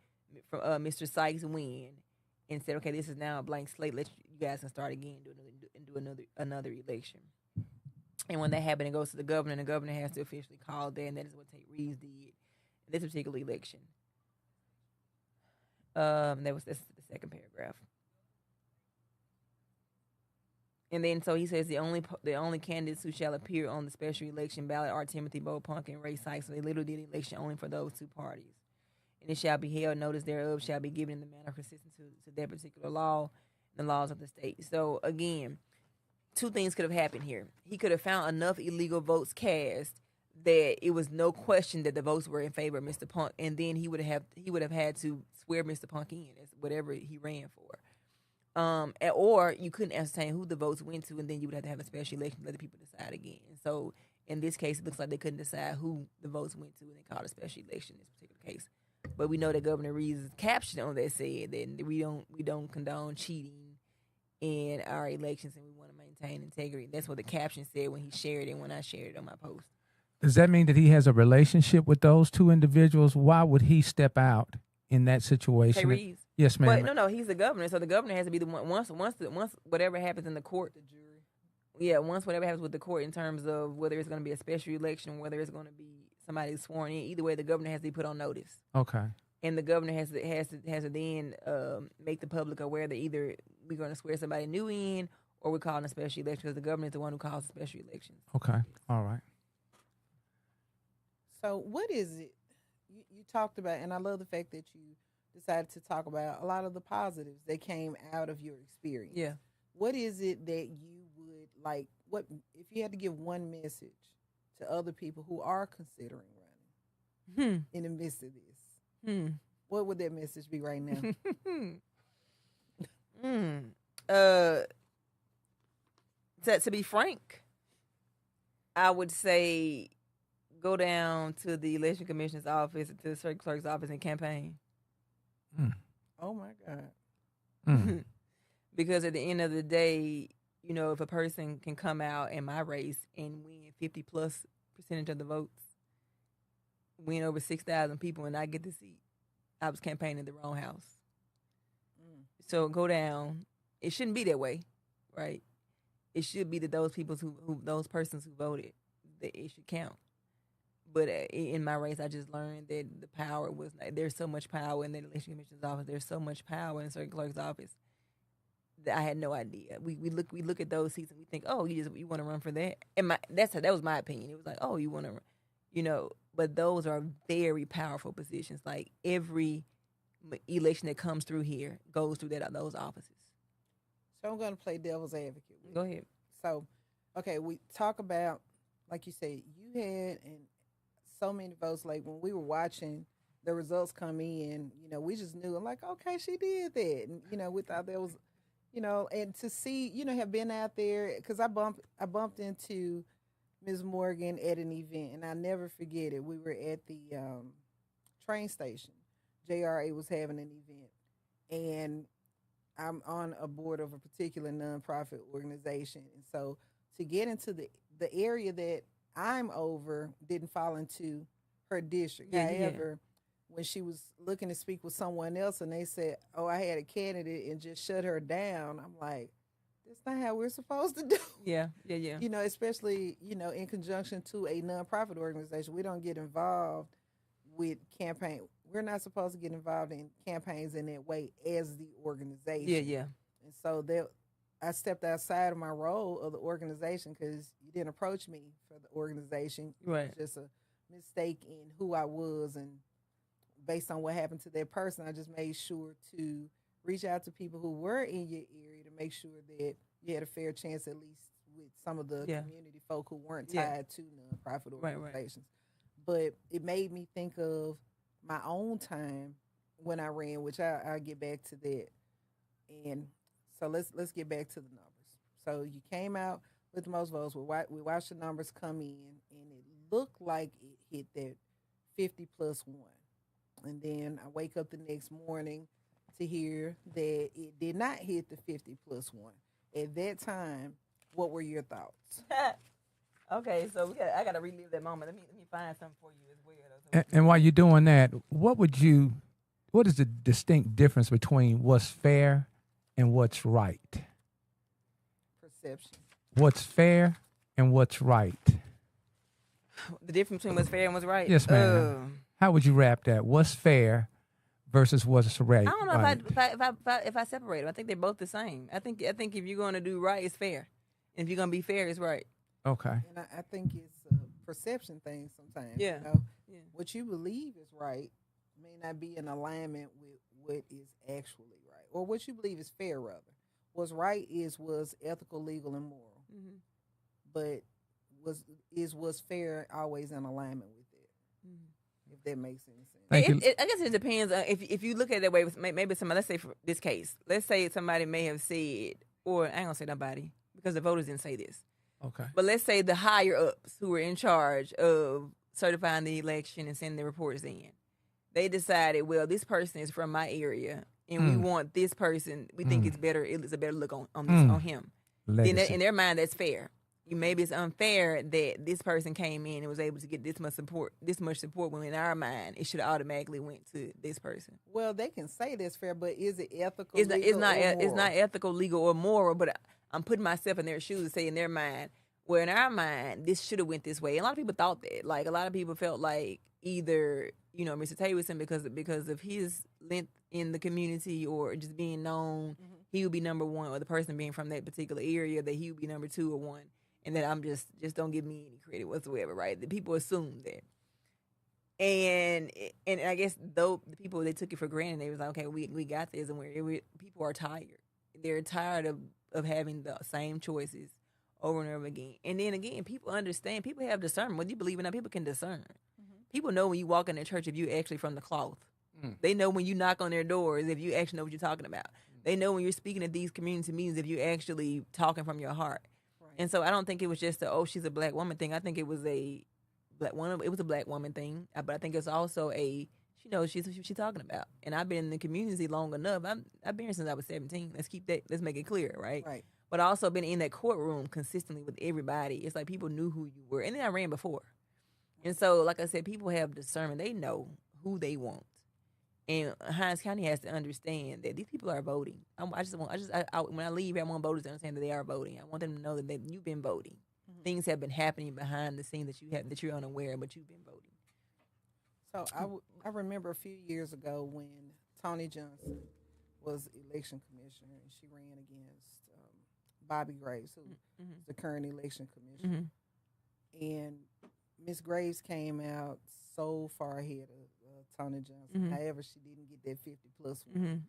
from Mr. Sykes' win and said, okay, this is now a blank slate. You guys can start again and do another election. And when that happened, it goes to the governor, and the governor has to officially call that, and that is what Tate Reeves did in this particular election. That's the second paragraph. And then so he says the only candidates who shall appear on the special election ballot are Timothy Bo Punk and Ray Sykes. So they literally did the election only for those two parties. And it shall be held, notice thereof shall be given in the manner consistent to that particular law and the laws of the state. So again, two things could have happened here. He could have found enough illegal votes cast that it was no question that the votes were in favor of Mr. Punk, and then he would have had to swear Mr. Punk in as whatever he ran for. Or you couldn't ascertain who the votes went to, and then you would have to have a special election to let the people decide again. And so in this case, it looks like they couldn't decide who the votes went to, and they called a special election in this particular case. But we know that Governor Reeves' caption on that said that we don't condone cheating in our elections, and we want to maintain integrity. That's what the caption said when he shared it, when I shared it on my post. Does that mean that he has a relationship with those two individuals? Why would he step out in that situation? Tate Reeves. Yes, ma'am. But no, he's the governor, so the governor has to be the one. Once whatever happens in the court, the jury. Yeah, once whatever happens with the court in terms of whether it's going to be a special election, whether it's going to be somebody sworn in, either way, the governor has to be put on notice. Okay. And the governor has to then make the public aware that either we're going to swear somebody new in, or we're calling a special election, because the governor is the one who calls the special elections. Okay. All right. So what is it you talked about, and I love the fact that you decided to talk about a lot of the positives that came out of your experience. Yeah. What is it that you would like, what if you had to give one message to other people who are considering running in the midst of this? What would that message be right now? To be frank, I would say go down to the election commissioner's office, to the circuit clerk's office, and campaign. Oh my God. Because at the end of the day, you know, if a person can come out in my race and win 50+% of the votes, win over 6,000 people, and I get the seat, I was campaigning the wrong house. So go down. It shouldn't be that way, right? It should be that those people those persons who voted, that it should count. But in my race, I just learned that the power was there's so much power in the election commission's office. There's so much power in the circuit clerk's office that I had no idea. We look at those seats and we think, oh, you want to run for that? And that was my opinion. It was like, oh, you want to, But those are very powerful positions. Like every election that comes through here goes through those offices. So I'm going to play devil's advocate. Go ahead. So, okay, we talk about, like you said, you had so many votes. Like when we were watching the results come in, we just knew, I'm like, okay, she did that. And, we thought there was, and to see, have been out there, because I bumped into Ms. Morgan at an event, and I never forget it. We were at the train station. JRA was having an event, and I'm on a board of a particular nonprofit organization. And so to get into the area that I'm over didn't fall into her district. However, when she was looking to speak with someone else and they said, oh, I had a candidate and just shut her down, I'm like, that's not how we're supposed to do. Yeah. Especially, in conjunction to a nonprofit organization. We don't get involved with campaign. We're not supposed to get involved in campaigns in that way as the organization. Yeah. And so I stepped outside of my role of the organization because you didn't approach me for the organization. Right. It was just a mistake in who I was, and based on what happened to that person, I just made sure to reach out to people who were in your area to make sure that you had a fair chance, at least with some of the community folk who weren't tied to nonprofit organizations. But it made me think of my own time when I ran, which I'll get back to that. And so let's get back to the numbers. So you came out with the most votes. We watched the numbers come in, and it looked like it hit that 50 plus 1. And then I wake up the next morning to hear that it did not hit the 50 plus 1. At that time, what were your thoughts? Okay, so I got to relive that moment. Let me find something for you as well. And while you're doing that, what is the distinct difference between what's fair and what's right? Perception. What's fair and what's right? The difference between what's fair and what's right? Yes, ma'am. How would you wrap that? What's fair versus what's right? I don't know if I separate them. I think they're both the same. I think if you're going to do right, it's fair. And if you're going to be fair, it's right. Okay. And I think it's a perception thing sometimes. Yeah. What you believe is right may not be in alignment with what is actually right, or what you believe is fair, rather. What's right was ethical, legal, and moral. Mm-hmm. But was fair always in alignment with it? Mm-hmm. If that makes any sense. I guess it depends. If you look at it that way, with maybe somebody, let's say for this case, let's say somebody may have said, or I ain't gonna say nobody because the voters didn't say this. Okay. But let's say the higher ups who were in charge of certifying the election and sending the reports in, they decided, well, this person is from my area, and we want this person. We think it's better. It's a better look on him. Then in their mind, that's fair. Maybe it's unfair that this person came in and was able to get this much support. When in our mind, it should have automatically went to this person. Well, they can say that's fair, but is it ethical? It's not ethical, legal, or moral. But I'm putting myself in their shoes and say in their mind, well, in our mind, this should have went this way. And a lot of people thought that. Like a lot of people felt like either Mr. Taylorson because of his length in the community or just being known, he would be number one, or the person being from that particular area that he would be number 2 or 1. And that I'm just don't give me any credit whatsoever, right? The people assume that. And I guess though the people, they took it for granted. They was like, okay, we got this, and people are tired. They're tired of having the same choices over and over again. And then again, people understand. People have discernment. Whether you believe it or not, people can discern. Mm-hmm. People know when you walk in their church if you actually from the cloth. They know when you knock on their doors if you actually know what you're talking about. They know when you're speaking at these community meetings if you're actually talking from your heart. And so I don't think it was just she's a black woman thing. I think it was a black woman thing. But I think it's also she knows what she's talking about. And I've been in the community long enough. I've been here since I was 17. Let's make it clear, right? Right. But I also been in that courtroom consistently with everybody. It's like people knew who you were. And then I ran before. And so, like I said, people have discernment. They know who they want. And Hinds County has to understand that these people are voting. When I leave here, I want voters to understand that they are voting. I want them to know that you've been voting. Mm-hmm. Things have been happening behind the scenes that you're unaware, but you've been voting. So I remember a few years ago when Tony Johnson was election commissioner, and she ran against Bobby Graves, who is the current election commissioner. And Miss Graves came out so far ahead of Tony Johnson. However, she didn't get that 50+ one.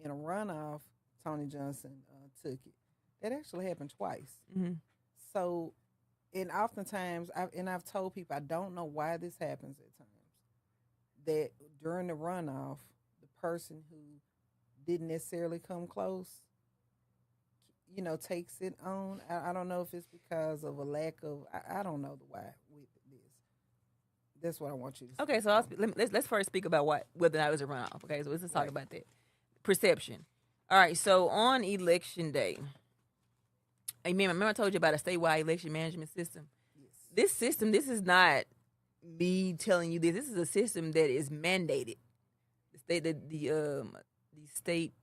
In a runoff, Tony Johnson took it. That actually happened twice. So, and oftentimes, I've told people, I don't know why this happens at times, that during the runoff, the person who didn't necessarily come close, takes it on. I don't know if it's because of a lack of, I don't know the why with this. That's what I want you to say. Okay, so let's first speak about whether or not it was a runoff. Okay, so let's just talk about that. Perception. All right, so on election day, remember I told you about a statewide election management system? Yes. This is not me telling you this. This is a system that is mandated. The state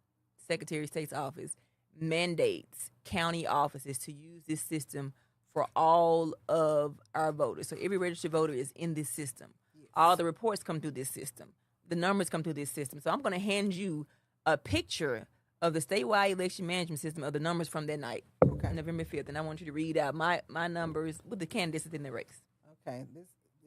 Secretary of State's office mandates county offices to use this system for all of our voters. So every registered voter is in this system. Yes. All the reports come through this system. The numbers come through this system. So I'm going to hand you a picture of the statewide election management system of the numbers from that night, November 5th. And I want you to read out my numbers with the candidates in the race. Okay.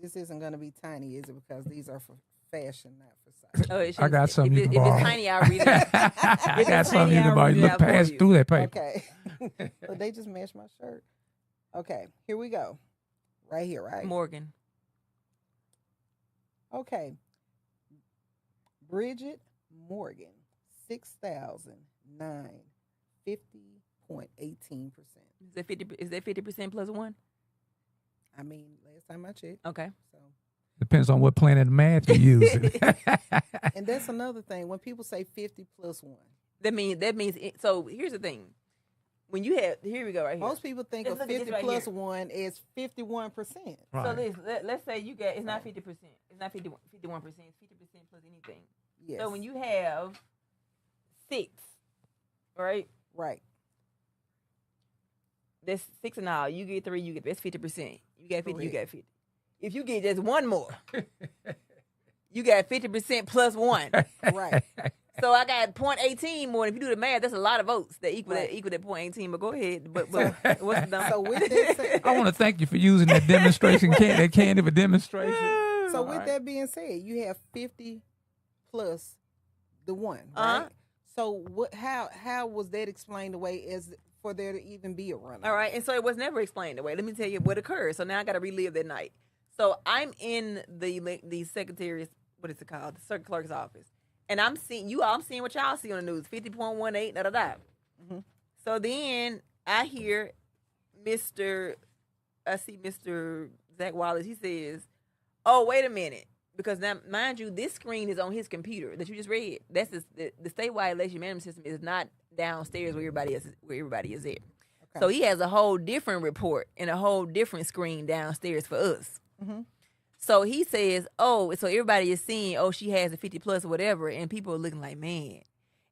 This isn't going to be tiny, is it? Because these are for fashion, not for size. I got something you can borrow. If it's tiny, I'll read it. I got something you can borrow. Look past through that paper. Okay. But they just matched my shirt. Okay, here we go. Right here, right? Morgan. Okay. Bridgette Morgan, 6,009, 50.18%. Is that 50% plus one? I mean, last time I checked. Okay. So depends on what planet of math you're using. And that's another thing. When people say 50 plus one. That means so here's the thing. When you have, here we go right here. Most people think of 50 plus one as 51%. Right. So let's say you get, it's not 50%. It's not 51%. It's 50% plus anything. Yes. So when you have 6, right? Right. That's 6 and all. You get 3, that's 50%. You got 50, you got 50. If you get just one more, you got 50% plus 1. Right. So I got 0.18 more. If you do the math, that's a lot of votes that equal that 0.18. But go ahead. But what's the number? So with that, I want to thank you for using that demonstration that candy for demonstration. So with that being said, you have 50 plus the 1, right? So how was that explained away as for there to even be a runoff? All right, and so it was never explained away. Let me tell you what occurred. So now I got to relive that night. So I'm in the secretary's, what is it called, the circuit clerk's office. And I'm seeing what y'all see on the news, 50.18, da-da-da. So then I hear Mr. Zach Wallace, he says, oh, wait a minute. Because now, mind you, this screen is on his computer that you just read. That's the statewide election management system is not downstairs where everybody is at. Okay. So he has a whole different report and a whole different screen downstairs for us. So he says, oh, so everybody is seeing, oh, she has a 50 plus or whatever, and people are looking like, man.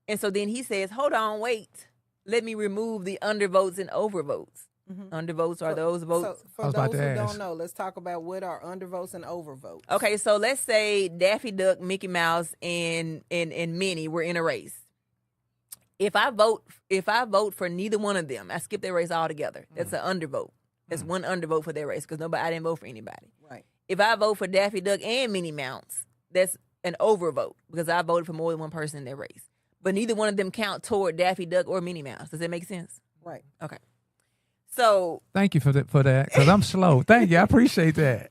And so then he says, hold on, wait. Let me remove the undervotes and overvotes. Undervotes are those votes. So for those who don't know, let's talk about what are undervotes and overvotes. Okay, so let's say Daffy Duck, Mickey Mouse, and Minnie were in a race. If I vote for neither one of them, I skip their race altogether. That's an undervote. That's one undervote for their race because I didn't vote for anybody. Right. If I vote for Daffy Duck and Minnie Mouse, that's an overvote because I voted for more than one person in their race. But neither one of them count toward Daffy Duck or Minnie Mouse. Does that make sense? Right. Okay. So thank you for that because I'm slow. Thank you. I appreciate that.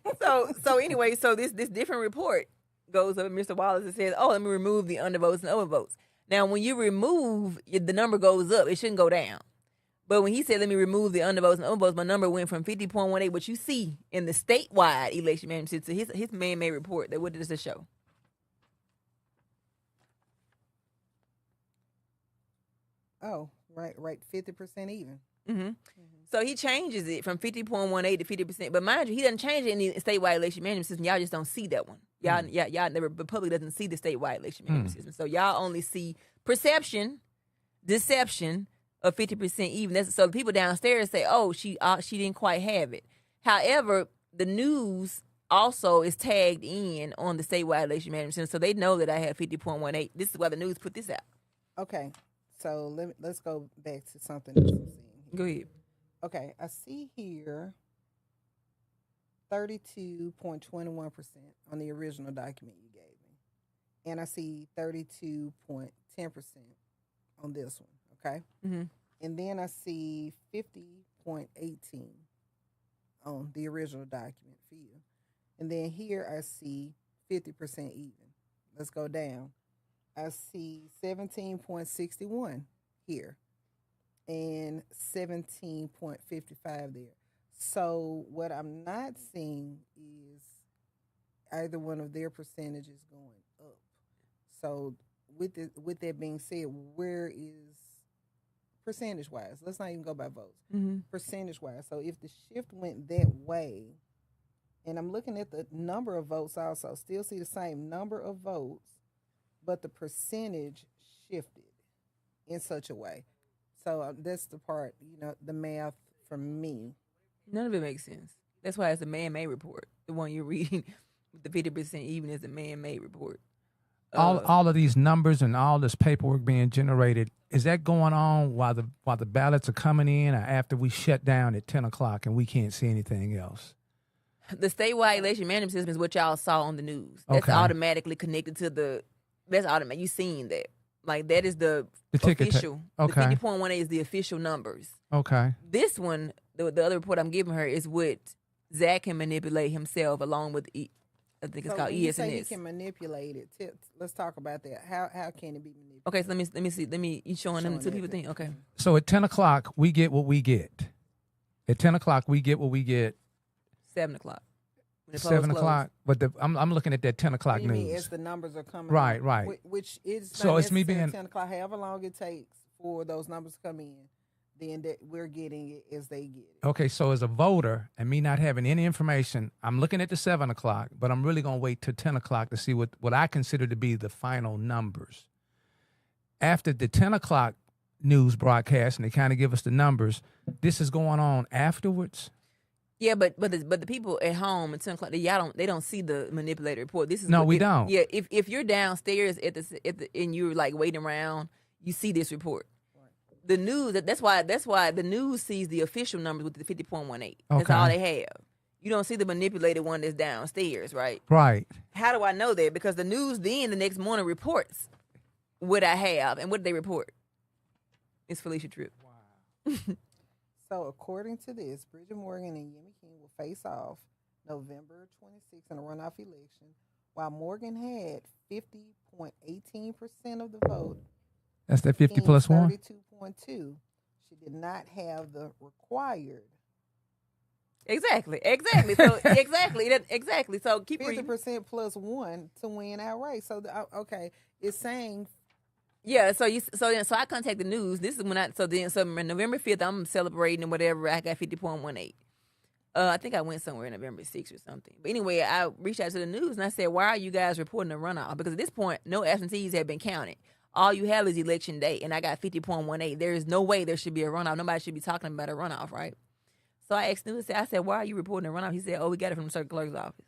So anyway, so this different report goes up to Mr. Wallace and says, oh, let me remove the undervotes and overvotes. Now, when you remove, the number goes up. It shouldn't go down. But when he said, let me remove the undervotes and overvotes, my number went from 50.18, what you see in the statewide election management system, his man-made report. What does it show? Oh, right, 50% even. So he changes it from 50.18 to 50%. But mind you, he doesn't change it in the statewide election management system. Y'all just don't see that one. Y'all never, the public doesn't see the statewide election management system. So y'all only see perception, deception of 50% even. So the people downstairs say, oh, she didn't quite have it. However, the news also is tagged in on the statewide election management system. So they know that I had 50.18. This is why the news put this out. Okay, so let's go back to something else I'm seeing here. Go ahead. Okay, I see here 32.21% on the original document you gave me. And I see 32.10% on this one, okay? And then I see 50.18 on the original document for you. And then here I see 50% even. Let's go down. I see 17.61 here and 17.55 there. So what I'm not seeing is either one of their percentages going up. So with that being said, where is percentage-wise? Let's not even go by votes. Percentage-wise. So if the shift went that way, and I'm looking at the number of votes also, still see the same number of votes, but the percentage shifted in such a way. So that's the part, the math for me. None of it makes sense. That's why it's a man-made report. The one you're reading with the 50% even is a man-made report. All of these numbers and all this paperwork being generated, is that going on while the ballots are coming in or after we shut down at 10 o'clock and we can't see anything else? The statewide election management system is what y'all saw on the news. That's automatically connected to that's automatic. You seen that. Like, that is the official. Okay. The 50.18 is the official numbers. Okay. This one, the other report I'm giving her is what Zach can manipulate himself along with, I think it's called ES&S. You say he can manipulate it. Let's talk about that. How can it be manipulated? Okay, so let me see. You showing them two people thing? Okay. So at 10 o'clock, we get what we get. At 10 o'clock, we get what we get. 7 o'clock. 7 o'clock, but I'm looking at that 10 o'clock news. news. As the numbers are coming right, in, right. Which is so not it's me being 10 o'clock. However long it takes for those numbers to come in, then that we're getting it as they get it. Okay, so as a voter and me not having any information, I'm looking at the 7 o'clock, but I'm really gonna wait till 10 o'clock to see what I consider to be the final numbers. After the 10 o'clock news broadcast, and they kind of give us the numbers, this is going on afterwards. Yeah, but the people at home at 10 o'clock, they don't see the manipulated report. This is we don't. Yeah, if you're downstairs at the and you're like waiting around, you see this report. Right. The news that's why the news sees the official numbers with the 50.18. That's all they have. You don't see the manipulated one that's downstairs, right? Right. How do I know that? Because the news then the next morning reports what I have, and what did they report? It's Felicia Tripp. Wow. So according to this, Bridgette Morgan and Yemi King will face off November 26th in a runoff election, while Morgan had 50.18% of the vote. That's that 50 plus 1? 32.2. She did not have the required. Exactly. So exactly. So keep 50% plus 1 to win outright. So okay, it's saying. Yeah, so I contact the news. This is when so November 5th I'm celebrating and whatever. I got 50.18. I think I went somewhere in November 6th or something. But anyway, I reached out to the news and I said, "Why are you guys reporting a runoff?" Because at this point, no absentees have been counted. All you have is election day, and I got 50.18. There is no way there should be a runoff. Nobody should be talking about a runoff, right? So I asked him. I said, "Why are you reporting a runoff?" He said, "Oh, we got it from the circuit clerk's office."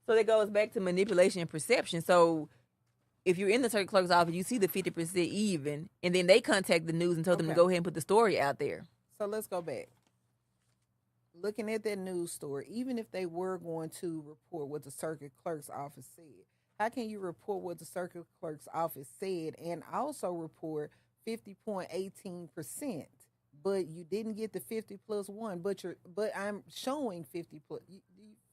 So that goes back to manipulation and perception. So if you're in the circuit clerk's office, you see the 50% even, and then they contact the news and told them to go ahead and put the story out there. So let's go back. Looking at that news story, even if they were going to report what the circuit clerk's office said, how can you report what the circuit clerk's office said and also report 50.18%, but you didn't get the 50 plus 1, but I'm showing 50 plus.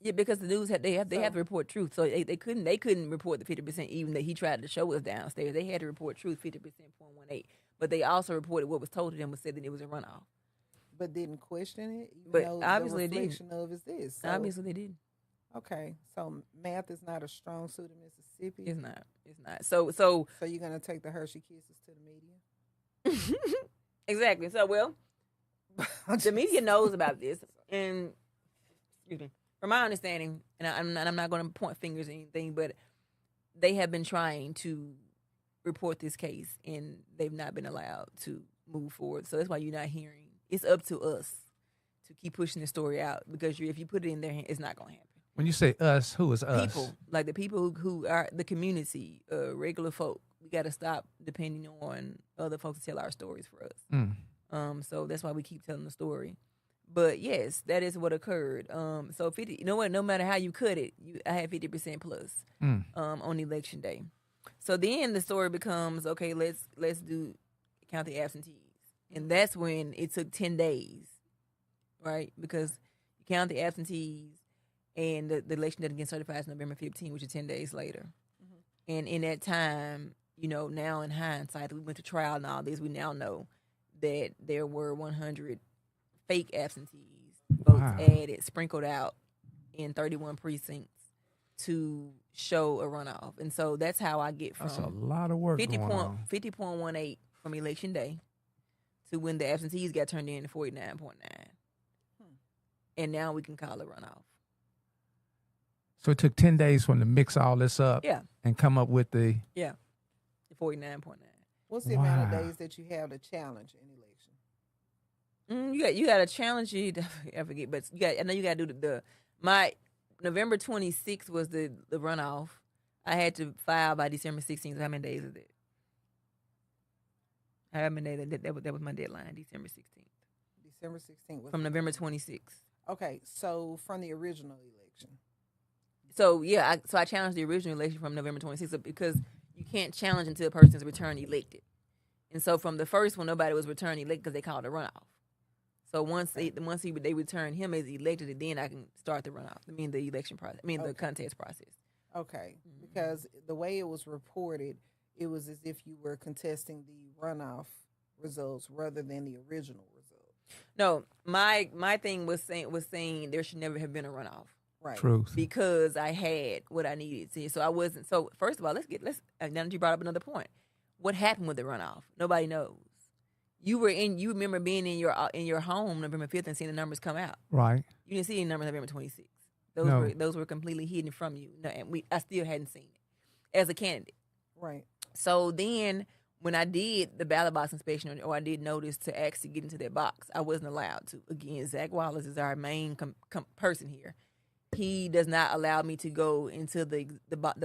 Yeah, because the news they have to report truth, so they couldn't report the 50% even that he tried to show us downstairs. They had to report truth 50.18, but they also reported what was told to them was said that it was a runoff. But didn't question it. But obviously the reflection of is this. So, obviously they didn't. Okay, so math is not a strong suit in Mississippi. It's not. So you're gonna take the Hershey Kisses to the media? Exactly. So The media knows about this, and excuse me, from my understanding, and I'm not going to point fingers or anything, but they have been trying to report this case, and they've not been allowed to move forward. So that's why you're not hearing. It's up to us to keep pushing the story out, because if you put it in their hand, it's not going to happen. When you say us, who is us? People, like the people who are the community, regular folk. We got to stop depending on other folks to tell our stories for us. So that's why we keep telling the story. But yes, that is what occurred. So 50. You know what? No matter how you cut it, I had 50% plus on election day. So then the story becomes, okay, let's count the absentees, and that's when it took 10 days, right? Because you count the absentees, and the election doesn't get certified is November 15, which is 10 days later. And in that time, you know, now in hindsight, we went to trial and all this, we now know that there were 100 fake absentees, votes added, sprinkled out in 31 precincts to show a runoff. And so that's how I get from That's a lot of work going on. 50.18 from election day to when the absentees got turned in to 49.9. And now we can call it runoff. So it took 10 days for them to mix all this up and come up with the 49.9. What's the amount of days that you have to challenge an election? You got to challenge it. I forget, but I know you got to do my November 26th was the runoff. I had to file by December 16th. How many days is it? How many days? That was my deadline, December 16th. December 16th was from November 26th. Okay, so from the original election. So yeah, I challenged the original election from November 26th because you can't challenge until a person's returned elected. And so from the first one, nobody was returned elected because they called it a runoff. So once they return him as elected, then I can start the runoff. I mean the election process. I mean the contest process. Okay, because the way it was reported, it was as if you were contesting the runoff results rather than the original results. No, my thing was saying there should never have been a runoff. Right. Truth. Because I had what I needed to. So I wasn't. So first of all, now that you brought up another point, what happened with the runoff? Nobody knows. You remember being in your home November 5th and seeing the numbers come out. Right. You didn't see any numbers November 26th. Those were completely hidden from you. No, and I still hadn't seen it as a candidate. Right. So then when I did the ballot box inspection, or I did notice to actually get into that box, I wasn't allowed to. Again, Zach Wallace is our main person here. He does not allow me to go into the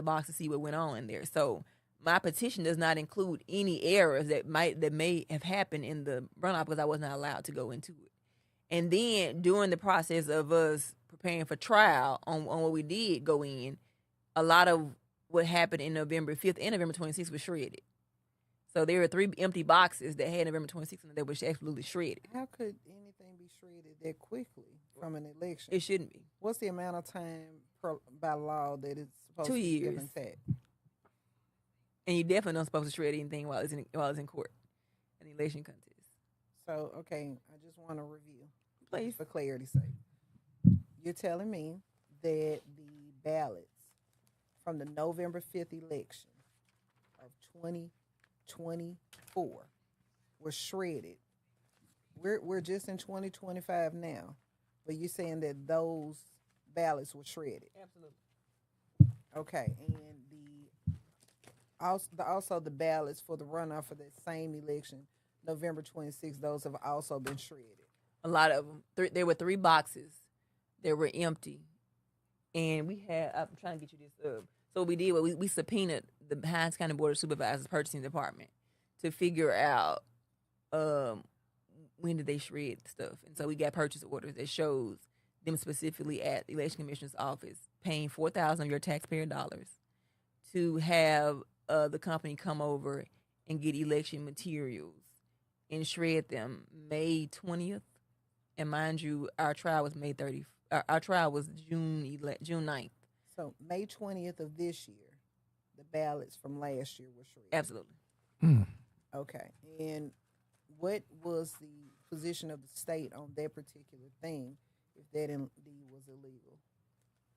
box to see what went on in there. So my petition does not include any errors that may have happened in the runoff because I was not allowed to go into it. And then during the process of us preparing for trial on what we did go in, a lot of what happened in November 5th and November 26th was shredded. So there were 3 empty boxes that had November 26th and that was absolutely shredded. How could anything be shredded that quickly from an election? It shouldn't be. What's the amount of time by law that it's supposed 2 to be years. given intact? And you definitely not supposed to shred anything while it's in court, an election contest. So, okay, I just want to review. Please. For clarity's sake. You're telling me that the ballots from the November 5th election of 2024 were shredded. We're just in 2025 now, but you're saying that those ballots were shredded. Absolutely. Okay, and also the ballots for the runoff for that same election, November 26th, those have also been shredded. A lot of them. There were 3 boxes that were empty, and we had. I'm trying to get you this up. So what we did was we subpoenaed the Hinds County Board of Supervisors Purchasing Department to figure out when did they shred stuff, and so we got purchase orders that shows them specifically at the election commissioner's office paying $4,000 of your taxpayer dollars to have the company come over and get election materials and shred them May 20th. And mind you, our trial was May 30th. Our trial was June 9th. So May 20th of this year, the ballots from last year were shredded. Absolutely. Okay. And what was the position of the state on that particular thing, if that indeed was illegal?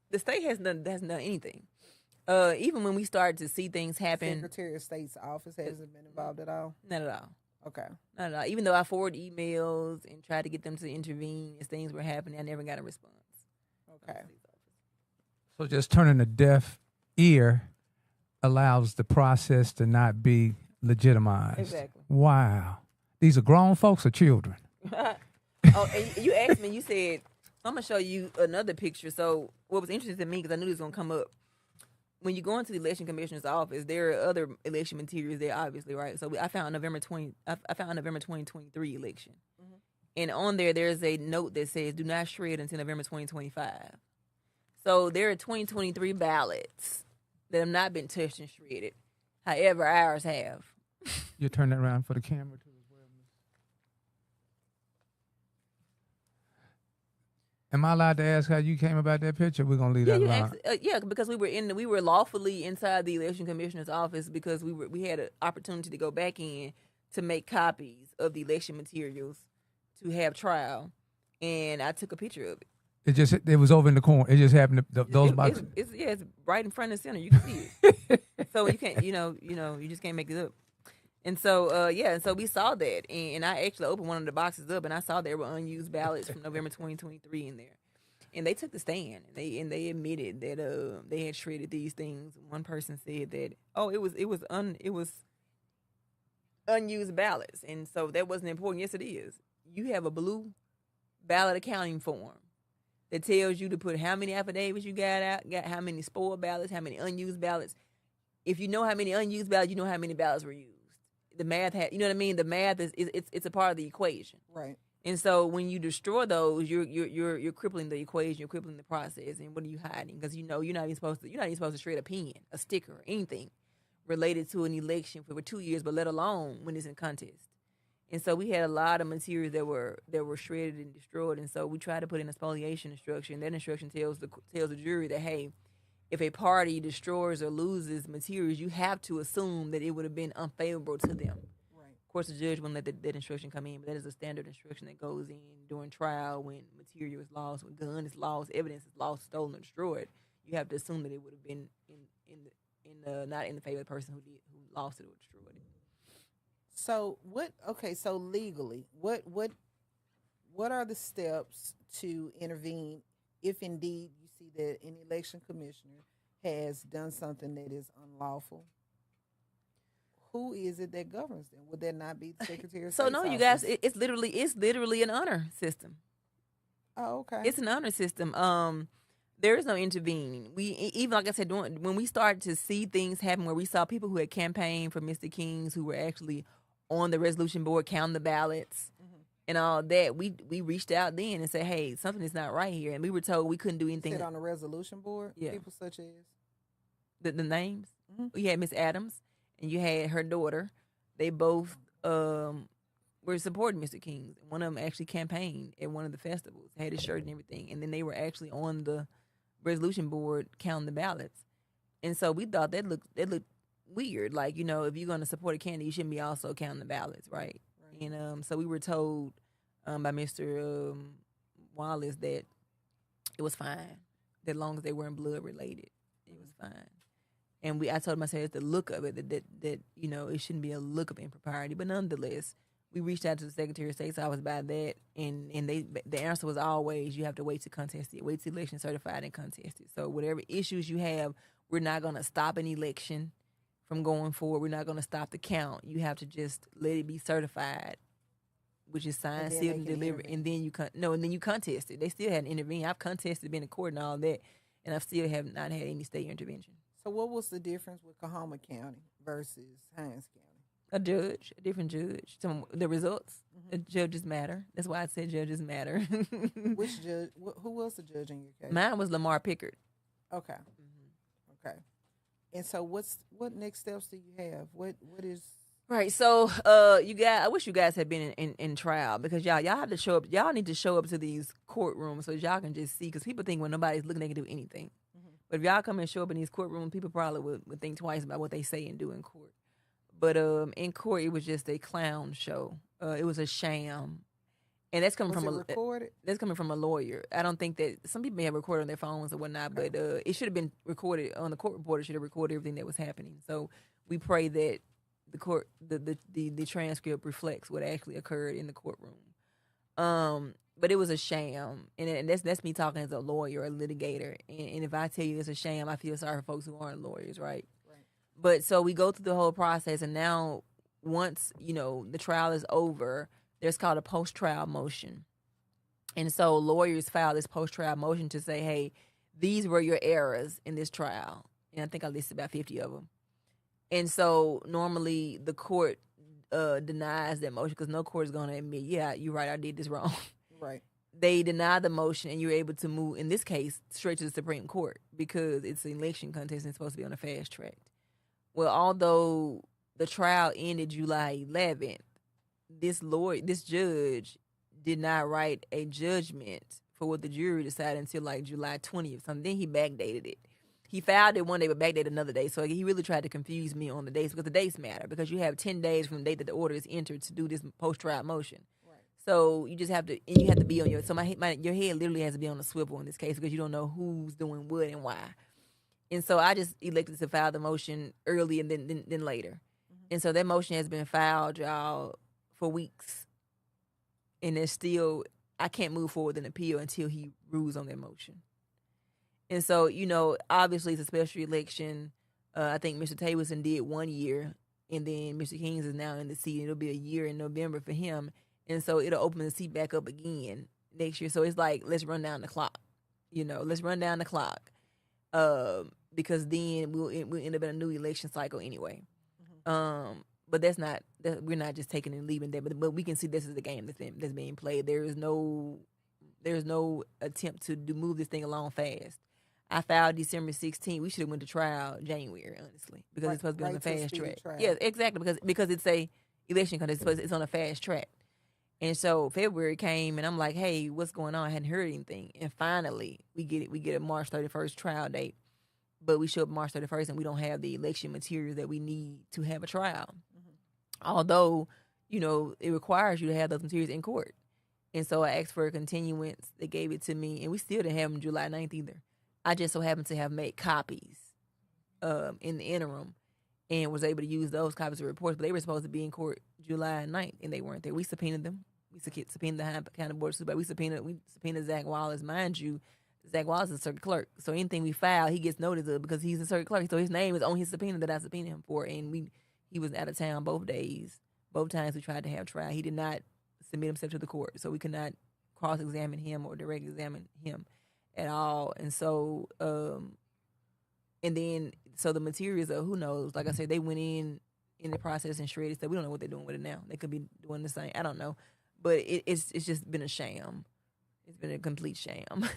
The state hasn't done anything. Even when we started to see things happen, Secretary of State's office hasn't been involved at all? not at all. Okay. Not at all. Even though I forwarded emails and tried to get them to intervene as things were happening, I never got a response. Okay. So just turning a deaf ear allows the process to not be legitimized. Exactly. Wow. These are grown folks or children? Oh, and you asked me, you said, I'm going to show you another picture. So what was interesting to me, because I knew this was going to come up, when you go into the election commissioner's office, there are other election materials there, obviously, right? So I found November 2023 election. Mm-hmm. And on there's a note that says, do not shred until November 2025. So there are 2023 ballots that have not been touched and shredded. However, ours have. You turn that around for the camera too as well. Am I allowed to ask how you came about that picture? We're gonna leave that alone. Yeah, because we were lawfully inside the election commissioner's office because we had an opportunity to go back in to make copies of the election materials to have trial, and I took a picture of it. It was over in the corner. It just happened to those boxes. It's right in front and center. You can see it. So you can't, you just can't make it up. And so, and so we saw that, and I actually opened one of the boxes up, and I saw there were unused ballots from November 2023 in there, and they took the stand, and they admitted that they had shredded these things. One person said that it was unused ballots, and so that wasn't important. Yes, it is. You have a blue ballot accounting form that tells you to put how many affidavits you got how many spoiled ballots, how many unused ballots. If you know how many unused ballots, you know how many ballots were used. The math you know what I mean? The math it's a part of the equation. Right. And so when you destroy those, you're crippling the equation, you're crippling the process. And what are you hiding? Because you're not even supposed to shred a pen, a sticker, or anything related to an election for 2 years, but let alone when it's in contest. And so we had a lot of materials that were shredded and destroyed. And so we tried to put in a spoliation instruction. That instruction tells the jury that, hey, if a party destroys or loses materials, you have to assume that it would have been unfavorable to them. Right. Of course, the judge wouldn't let that instruction come in, but that is a standard instruction that goes in during trial when material is lost, when gun is lost, evidence is lost, stolen, or destroyed. You have to assume that it would have been not in the favor of the person who lost it or destroyed it. So so legally, what are the steps to intervene if indeed you see that an election commissioner has done something that is unlawful? Who is it that governs them? Would that not be the Secretary of State's So no, you office? guys, it's literally an honor system. Oh, okay. It's an honor system. There is no intervening. We even like I said, when we started to see things happen, where we saw people who had campaigned for Mr. Kings who were actually on the resolution board counting the ballots and all that, we reached out then and said, hey, something is not right here, and we were told we couldn't do anything. Sit on the resolution board. Yeah. People such as The names. Mm-hmm. You had Miss Adams and you had her daughter. They both were supporting Mr. Kings. One of them actually campaigned at one of the festivals, had his shirt and everything, and then they were actually on the resolution board counting the ballots. And so we thought that looked weird. Like, if you're going to support a candidate, you shouldn't be also counting the ballots, right? And so we were told by Mr. Wallace that it was fine, that as long as they weren't blood related, it was fine. And I told him, I said, it's the look of it that it shouldn't be a look of impropriety. But nonetheless, we reached out to the Secretary of State's office about that, and the answer was always, you have to wait to contest it, wait till the election certified and contested. So whatever issues you have, we're not going to stop an election from going forward. We're not going to stop the count. You have to just let it be certified, which is signed, sealed, and delivered, and then you contest it. They still hadn't intervened. I've contested, been in court and all that, and I still have not had any state intervention. So what was the difference with Coahoma County versus Hinds County? A different judge. The results, the judges matter. That's why I said judges matter. Which judge? Who was the judge in your case? Mine was Lamar Pickard. Okay. Okay. And so what next steps do you have? What is right? So I wish you guys had been in trial, because y'all have to show up. Y'all need to show up to these courtrooms so y'all can just see, because people think when nobody's looking they can do anything. But if y'all come and show up in these courtrooms, people probably would think twice about what they say and do in court. But in court, it was just a clown show. It was a sham, and that's coming recorded? That's coming from a lawyer. I don't think that some people may have recorded on their phones or whatnot, but it should have been recorded on the court reporter. Should have recorded everything that was happening. So we pray that the transcript reflects what actually occurred in the courtroom. But it was a sham, and that's me talking as a lawyer, a litigator. And if I tell you it's a sham, I feel sorry for folks who aren't lawyers, right? But so we go through the whole process, and now once the trial is over, there's called a post-trial motion. And so lawyers file this post-trial motion to say, hey, these were your errors in this trial. And I think I listed about 50 of them. And so normally the court denies that motion because no court is going to admit, yeah, you're right, I did this wrong. Right. They deny the motion, and you're able to move, in this case, straight to the Supreme Court because it's an election contest and it's supposed to be on a fast track. Well, although the trial ended July 11th, this judge did not write a judgment for what the jury decided until like July 20th. So then he backdated it. He filed it one day but backdated another day. So he really tried to confuse me on the dates because the dates matter because you have 10 days from the date that the order is entered to do this post-trial motion. Right. So you just have to, and you have to be on your, so your head literally has to be on a swivel in this case because you don't know who's doing what and why. And so I just elected to file the motion early and then later. Mm-hmm. And so that motion has been filed, y'all, for weeks. And there's still, I can't move forward with an appeal until he rules on that motion. And so, obviously it's a special election. I think Mr. Taylorson did 1 year, and then Mr. Kings is now in the seat. It'll be a year in November for him. And so it'll open the seat back up again next year. So it's like, let's run down the clock. Let's run down the clock. Because then we'll end up in a new election cycle anyway. Mm-hmm. But we're not just taking and leaving that. But we can see this is the game that's being played. There's no attempt to move this thing along fast. I filed December 16th. We should have went to trial January, honestly, because it's supposed to be on a fast track. Yeah, exactly, because it's a election contest. It's on a fast track. And so February came, and I'm like, hey, what's going on? I hadn't heard anything. And finally, we get a March 31st trial date. But we show up March 31st, and we don't have the election materials that we need to have a trial. Mm-hmm. Although, it requires you to have those materials in court. And so I asked for a continuance. They gave it to me, and we still didn't have them July 9th either. I just so happened to have made copies in the interim and was able to use those copies of reports. But they were supposed to be in court July 9th, and they weren't there. We subpoenaed them. We subpoenaed the High County Board of Supervisors. We subpoenaed Zach Wallace. Mind you, Zach Wallace is a circuit clerk. So anything we file, he gets notice of because he's a circuit clerk. So his name is on his subpoena that I subpoenaed him for. And he was out of town both days. Both times we tried to have trial. He did not submit himself to the court. So we could not cross-examine him or direct examine him at all. And so, so the materials of who knows, like I said, they went in the process and shredded stuff. We don't know what they're doing with it now. They could be doing the same. I don't know. But it's just been a sham. It's been a complete sham.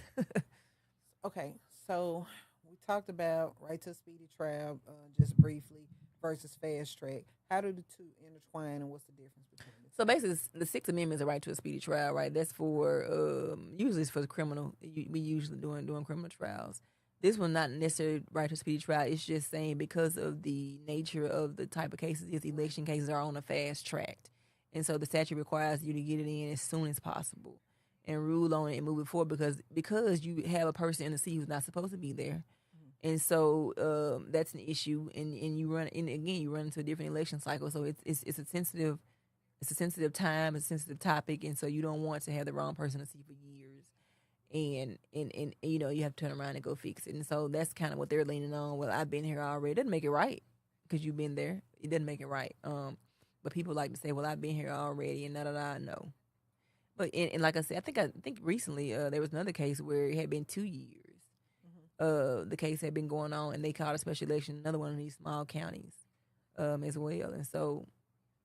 Okay, so we talked about right to speedy trial just briefly versus fast track. How do the two intertwine, and what's the difference between them? So basically, the Sixth Amendment is a right to a speedy trial, right? That's for usually it's for the criminal. We usually doing criminal trials. This one not necessarily right to a speedy trial. It's just saying because of the nature of the type of cases, these election cases are on a fast track, and so the statute requires you to get it in as soon as possible and rule on it and move it forward because you have a person in the seat who's not supposed to be there. Mm-hmm. And so that's an issue. And you run into a different election cycle. So it's a sensitive time, it's a sensitive topic, and so you don't want to have the wrong person in the seat for years. And you have to turn around and go fix it. And so that's kind of what they're leaning on. Well, I've been here already. It doesn't make it right because you've been there. It doesn't make it right. But people like to say, well, I've been here already and no. But and like I said, I think recently there was another case where it had been 2 years. Mm-hmm. The case had been going on, and they called a special election, another one of these small counties as well. And so,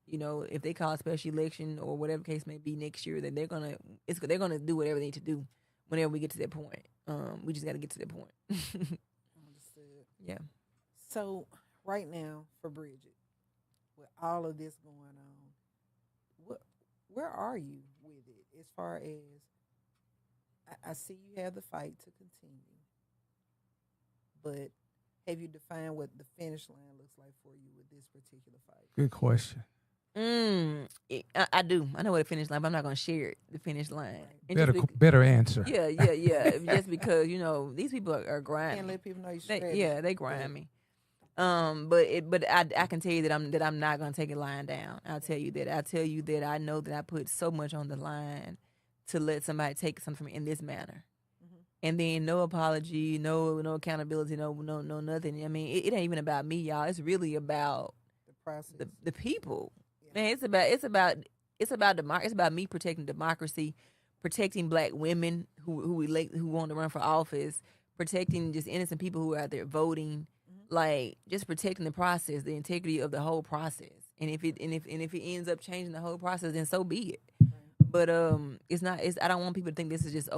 if they call a special election or whatever case may be next year, then they're gonna do whatever they need to do whenever we get to that point. We just got to get to that point. Understood. Yeah. So right now for Bridget, with all of this going on, where are you with it? As far as I see you have the fight to continue, but have you defined what the finish line looks like for you with this particular fight? Good question. I do. I know what the finish line, but I'm not going to share it, the finish line. Better answer. Yeah. Just because, these people are grimy. Can't let people know you're stressed. They grimy. But I can tell you that I'm not gonna take it lying down. I'll tell you that I know that I put so much on the line to let somebody take something from me in this manner. And then no apology, no accountability, no nothing. I mean, it ain't even about me, y'all. It's really about The process. the people. Yeah. Man, it's about me protecting democracy, protecting black women who want to run for office, protecting just innocent people who are out there voting, like just protecting the process, the integrity of the whole process. And if it ends up changing the whole process, then so be it. But it's not. I don't want people to think this is just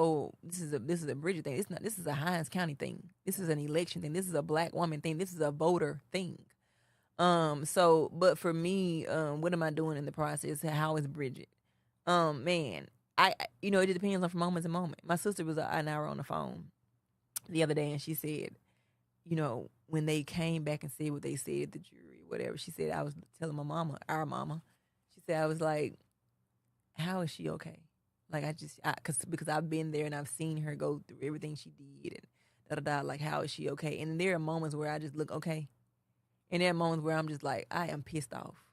this is a Bridgette thing. It's not. This is a Hinds County thing. This is an election thing. This is a black woman thing. This is a voter thing. But for me, what am I doing in the process? How is Bridgette? Man, it depends on from moment to moment. My sister was an hour on the phone the other day, and she said, when they came back and said what they said, the jury, whatever, she said, I was telling our mama, she said, I was like, how is she okay? Like, because I've been there and I've seen her go through everything she did and like, how is she okay? And there are moments where I just look okay. And there are moments where I'm just like, I am pissed off.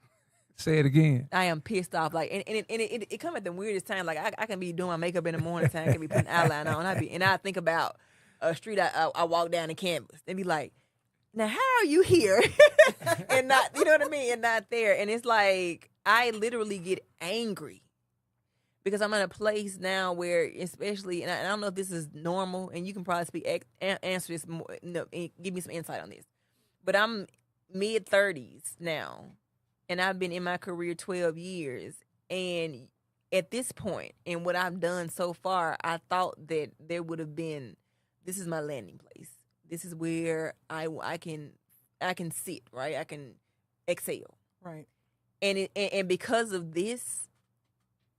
Say it again. I am pissed off. Like, and it come at the weirdest time. Like, I can be doing my makeup in the morning time, I can be putting eyeliner on. I think about a street I walk down the campus and be like, now how are you here? And not, you know what I mean? And not there. And it's like, I literally get angry. Because I'm in a place now where, especially, and I don't know if this is normal, and you can probably answer this more, give me some insight on this. But I'm mid-30s now, and I've been in my career 12 years. And at this point, in what I've done so far, I thought that there would have been, this is my landing place. This is where I can sit, right? I can excel. Right. And because of this,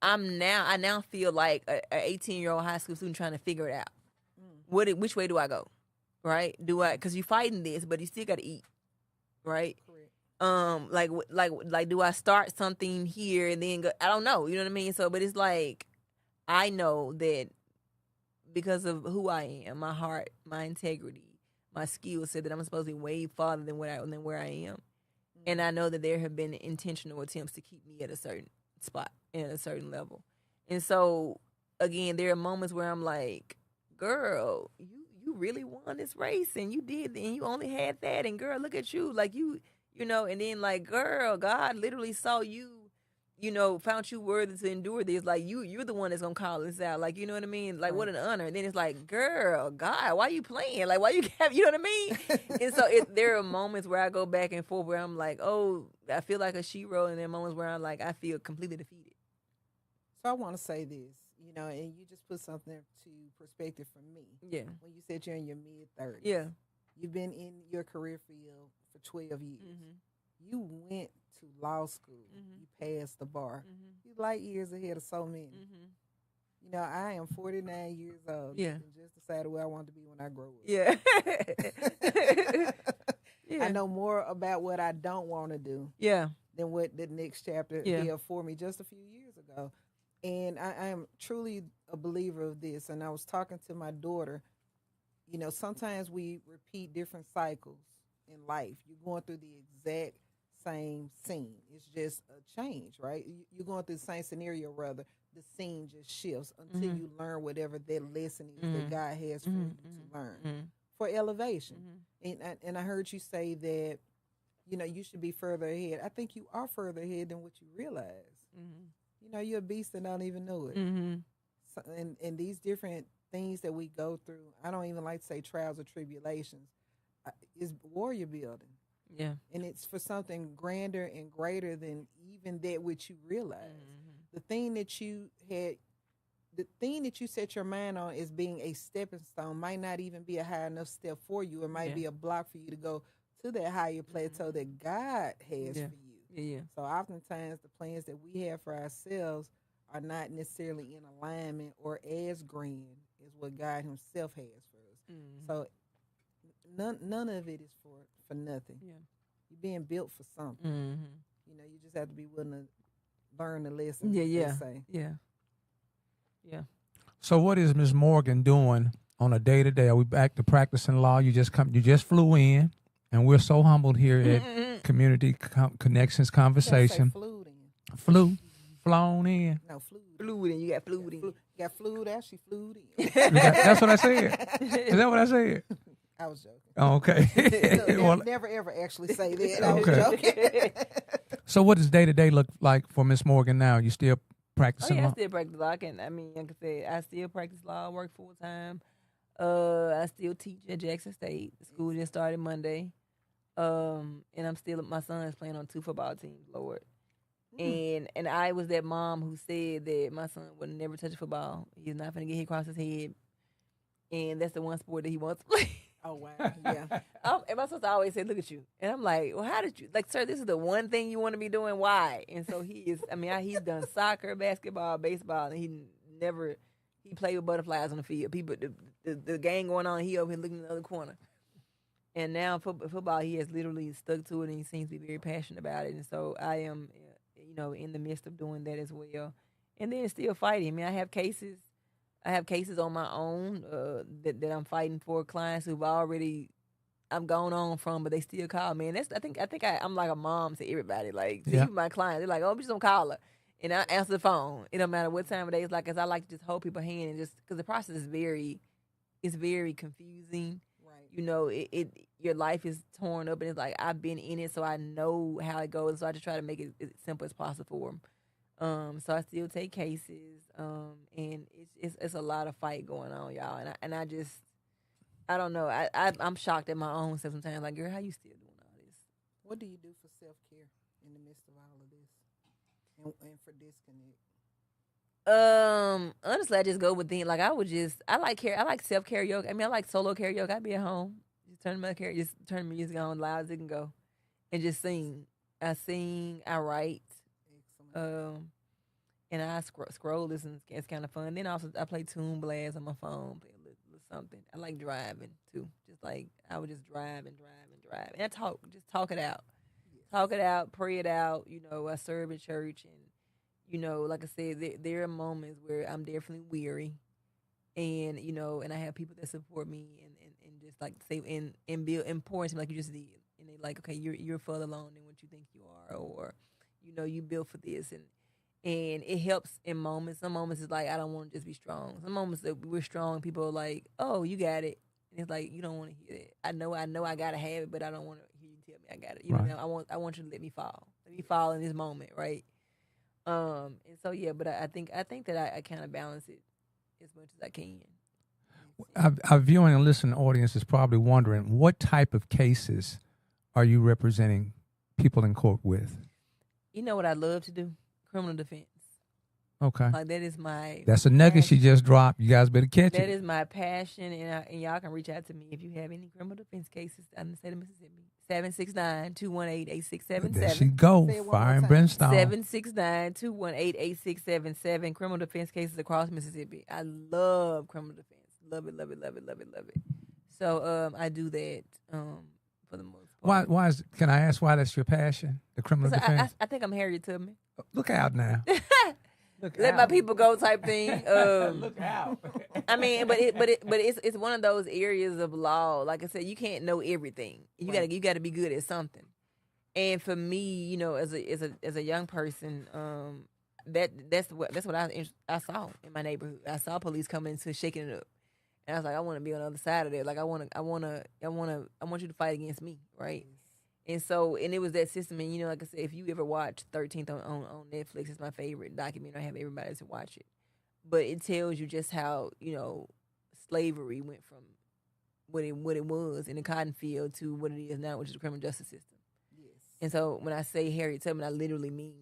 I now feel like a 18-year-old high school student trying to figure it out. Which way do I go? Right? Because you're fighting this, but you still got to eat. Right? Correct. Like, do I start something here and then go? I don't know. You know what I mean? So, but it's like, I know that because of who I am, my heart, my integrity, my skills said that I'm supposed to be way farther than where I am. And I know that there have been intentional attempts to keep me at a certain spot and at a certain level. And so, again, there are moments where I'm like, girl, you really won this race and you did, and you only had that, and girl, look at you, like you know, and then like, girl, God literally saw you, found you worthy to endure this. Like, you're the one that's gonna call this out. Like, you know what I mean? Like, what an honor. And then it's like, girl, God, why you playing? Like, why you have, you know what I mean? And so there are moments where I go back and forth where I'm like, oh, I feel like a shero, and there are moments where I'm like, I feel completely defeated. So I want to say this, and you just put something to perspective for me. Yeah. When you said you're in your mid-30s. Yeah. You've been in your career field for 12 years. Mm-hmm. You went to law school. You passed the bar. You light years ahead of so many. I am 49 years old. Yeah. And just decided where I want to be when I grow up. Yeah. I know more about what I don't want to do. Yeah. Than what the next chapter held for me just a few years ago. And I am truly a believer of this. And I was talking to my daughter. Sometimes we repeat different cycles in life. You're going through the exact same scene. It's just a change, right? You're going through the same scenario, rather. The scene just shifts until you learn whatever that lesson is that God has for you to learn for elevation. And I heard you say that, you should be further ahead. I think you are further ahead than what you realize. You're a beast and don't even know it. So, and these different things that we go through, I don't even like to say trials or tribulations, is warrior building. Yeah. And it's for something grander and greater than even that which you realize. The thing that you set your mind on as being a stepping stone might not even be a high enough step for you. It might be a block for you to go to that higher plateau that God has for you. Yeah. So oftentimes the plans that we have for ourselves are not necessarily in alignment or as grand as what God himself has for us. So none of it is for nothing. Yeah. You're being built for something. You just have to be willing to learn the lesson. Yeah. So what is Ms. Morgan doing on a day-to-day? Are we back to practicing law? You just flew in. And we're so humbled here at Community Connections Conversation. Flown in. No, flued. Fluid, and you got fluid in. You got flued out, she flued in. That's what I said. Is that what I said? I was joking. Oh, okay. So Well, never ever actually say that. I was Okay. joking. so what does day-to-day look like for Miss Morgan now? You still Oh practicing yeah, I law? still practice law. Like I said, I still practice law. I work full time. I still teach at Jackson State. School just started Monday. And I'm still, my son is playing on 2 football teams, Lord. And I was that mom who said that my son would never touch football. He's not going to get hit across his head. And that's the one sport that he wants to play. Oh wow, yeah. And my sister always said, "Look at you," and I'm like, "Well, how did you like, sir? This is the one thing you want to be doing. Why?" And so he is. I mean, he's done soccer, basketball, baseball, and he played with butterflies on the field. People, the game going on, he over here looking in the other corner. And now football, he has literally stuck to it, and he seems to be very passionate about it. And so I am, in the midst of doing that as well, and then still fighting. I mean, I have cases on my own that I'm fighting for, clients who've already I'm gone on from, but they still call me. And I think I'm like a mom to everybody. Like, to even my clients, they're like, "Oh, just don't call her," and I answer the phone. It don't matter what time of day it's like, cause I like to just hold people's hand and just because the process is very confusing. Right. Your life is torn up, and it's like I've been in it, so I know how it goes. So I just try to make it as simple as possible for them. So I still take cases, and it's a lot of fight going on, y'all. And I don't know. I'm shocked at my own self sometimes. Like, girl, how you still doing all this? What do you do for self-care in the midst of all of this, and for disconnect? Honestly, I just go within. Like, I like self karaoke. I mean, I like solo karaoke. I'd be at home, just turn the music on loud as it can go, and just sing. I sing. I write. And I scroll this, and it's kind of fun. Then also I play Toon Blast on my phone, play a little something. I like driving too. Just like I would just drive, and I talk it out, pray it out. I serve in church, and like I said, there are moments where I'm definitely weary, and and I have people that support me, and just like say and build and pour into me like you just did, and they like, okay, you're further along than what you think you are, or you built for this, and it helps in moments. Some moments it's like I don't want to just be strong. Some moments that we're strong, people are like, "Oh, you got it," and it's like you don't want to hear that. I know I gotta have it, but I don't want to hear you tell me I got it. Right. I want you to let me fall in this moment, right? And so yeah, but I think that I kind of balance it as much as I can. Our viewing and listening audience is probably wondering what type of cases are you representing people in court with? You know what I love to do? Criminal defense. Okay. Like that is my. That's a nugget she just dropped. You guys better catch it. That is my passion, and y'all can reach out to me if you have any criminal defense cases in the state of Mississippi. 769-218-8677. There she go. Fire and brimstone. 769-218-8677. Criminal defense cases across Mississippi. I love criminal defense. Love it, love it, love it, love it, love it. So I do that for the most part. Why can I ask why that's your passion? The criminal defense? I think I'm Harriet Tubman. Look out now. Let my people go type thing. Look out. I mean, but it's one of those areas of law. Like I said, you can't know everything. You gotta be good at something. And for me, as a young person, that's what I saw in my neighborhood. I saw police coming into shaking it up, and I was like, I want to be on the other side of that. Like I want you to fight against me, right? And so, and it was that system. And, like I said, if you ever watch 13th on Netflix, it's my favorite documentary. I have everybody to watch it. But it tells you just how, slavery went from what it was in the cotton field to what it is now, which is the criminal justice system. Yes. And so when I say Harriet Tubman, I literally mean,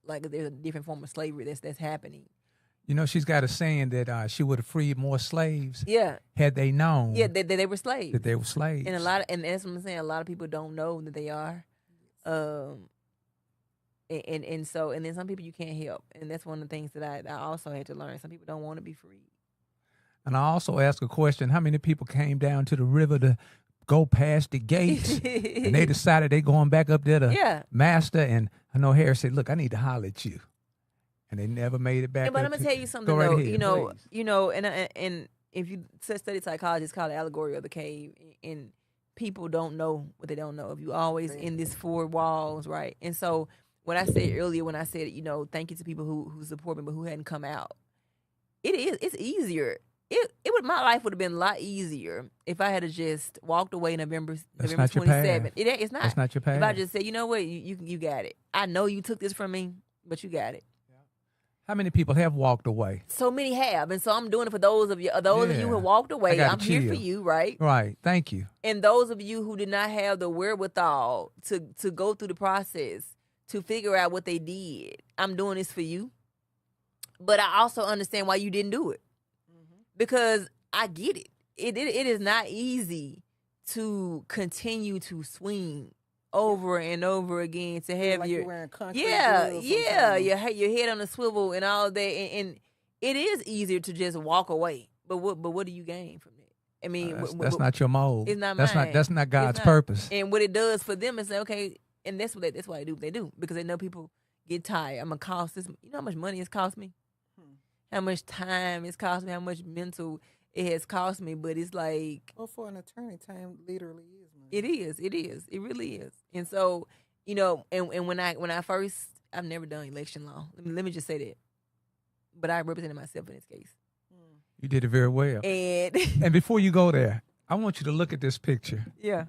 like, there's a different form of slavery that's happening. She's got a saying that she would have freed more slaves. Yeah. Had they known. Yeah, that they were slaves. That they were slaves. And and that's what I'm saying. A lot of people don't know that they are. And then some people you can't help, and that's one of the things that I also had to learn. Some people don't want to be free. And I also asked a question: how many people came down to the river to go past the gates, and they decided they going back up there to master? And I know Harris said, "Look, I need to holler at you." And they never made it back. Yeah, but I'm gonna tell you something though. And if you study psychology, it's called the allegory of the cave. And people don't know what they don't know. If you always in this four walls, right? And so what I said earlier, when I said, thank you to people who support me but who hadn't come out, it's easier. My life would have been a lot easier if I had just walked away November 27th. It's not. That's not your path. If I just said, you know what, you got it. I know you took this from me, but you got it. How many people have walked away? So many have, and so I'm doing it for those of you who have walked away. I'm here for you, right? Right. Thank you. And those of you who did not have the wherewithal to go through the process to figure out what they did, I'm doing this for you. But I also understand why you didn't do it, because I get it. It is not easy to continue to swing over and over again, to have like your you're wearing concrete your head on a swivel and all that, and it is easier to just walk away. But what do you gain from that? I mean, that's not your mode. It's not mine. That's not God's purpose. And what it does for them is say, okay, and that's why they do what they do, because they know people get tired. I'm gonna cost this. You know how much money it's cost me, how much time it's cost me, how much mental it has cost me. But it's like, well, for an attorney, time literally is money. It really is. And so, and when I first, I've never done election law. Let me just say that. But I represented myself in this case. You did it very well. And before you go there, I want you to look at this picture. Yeah.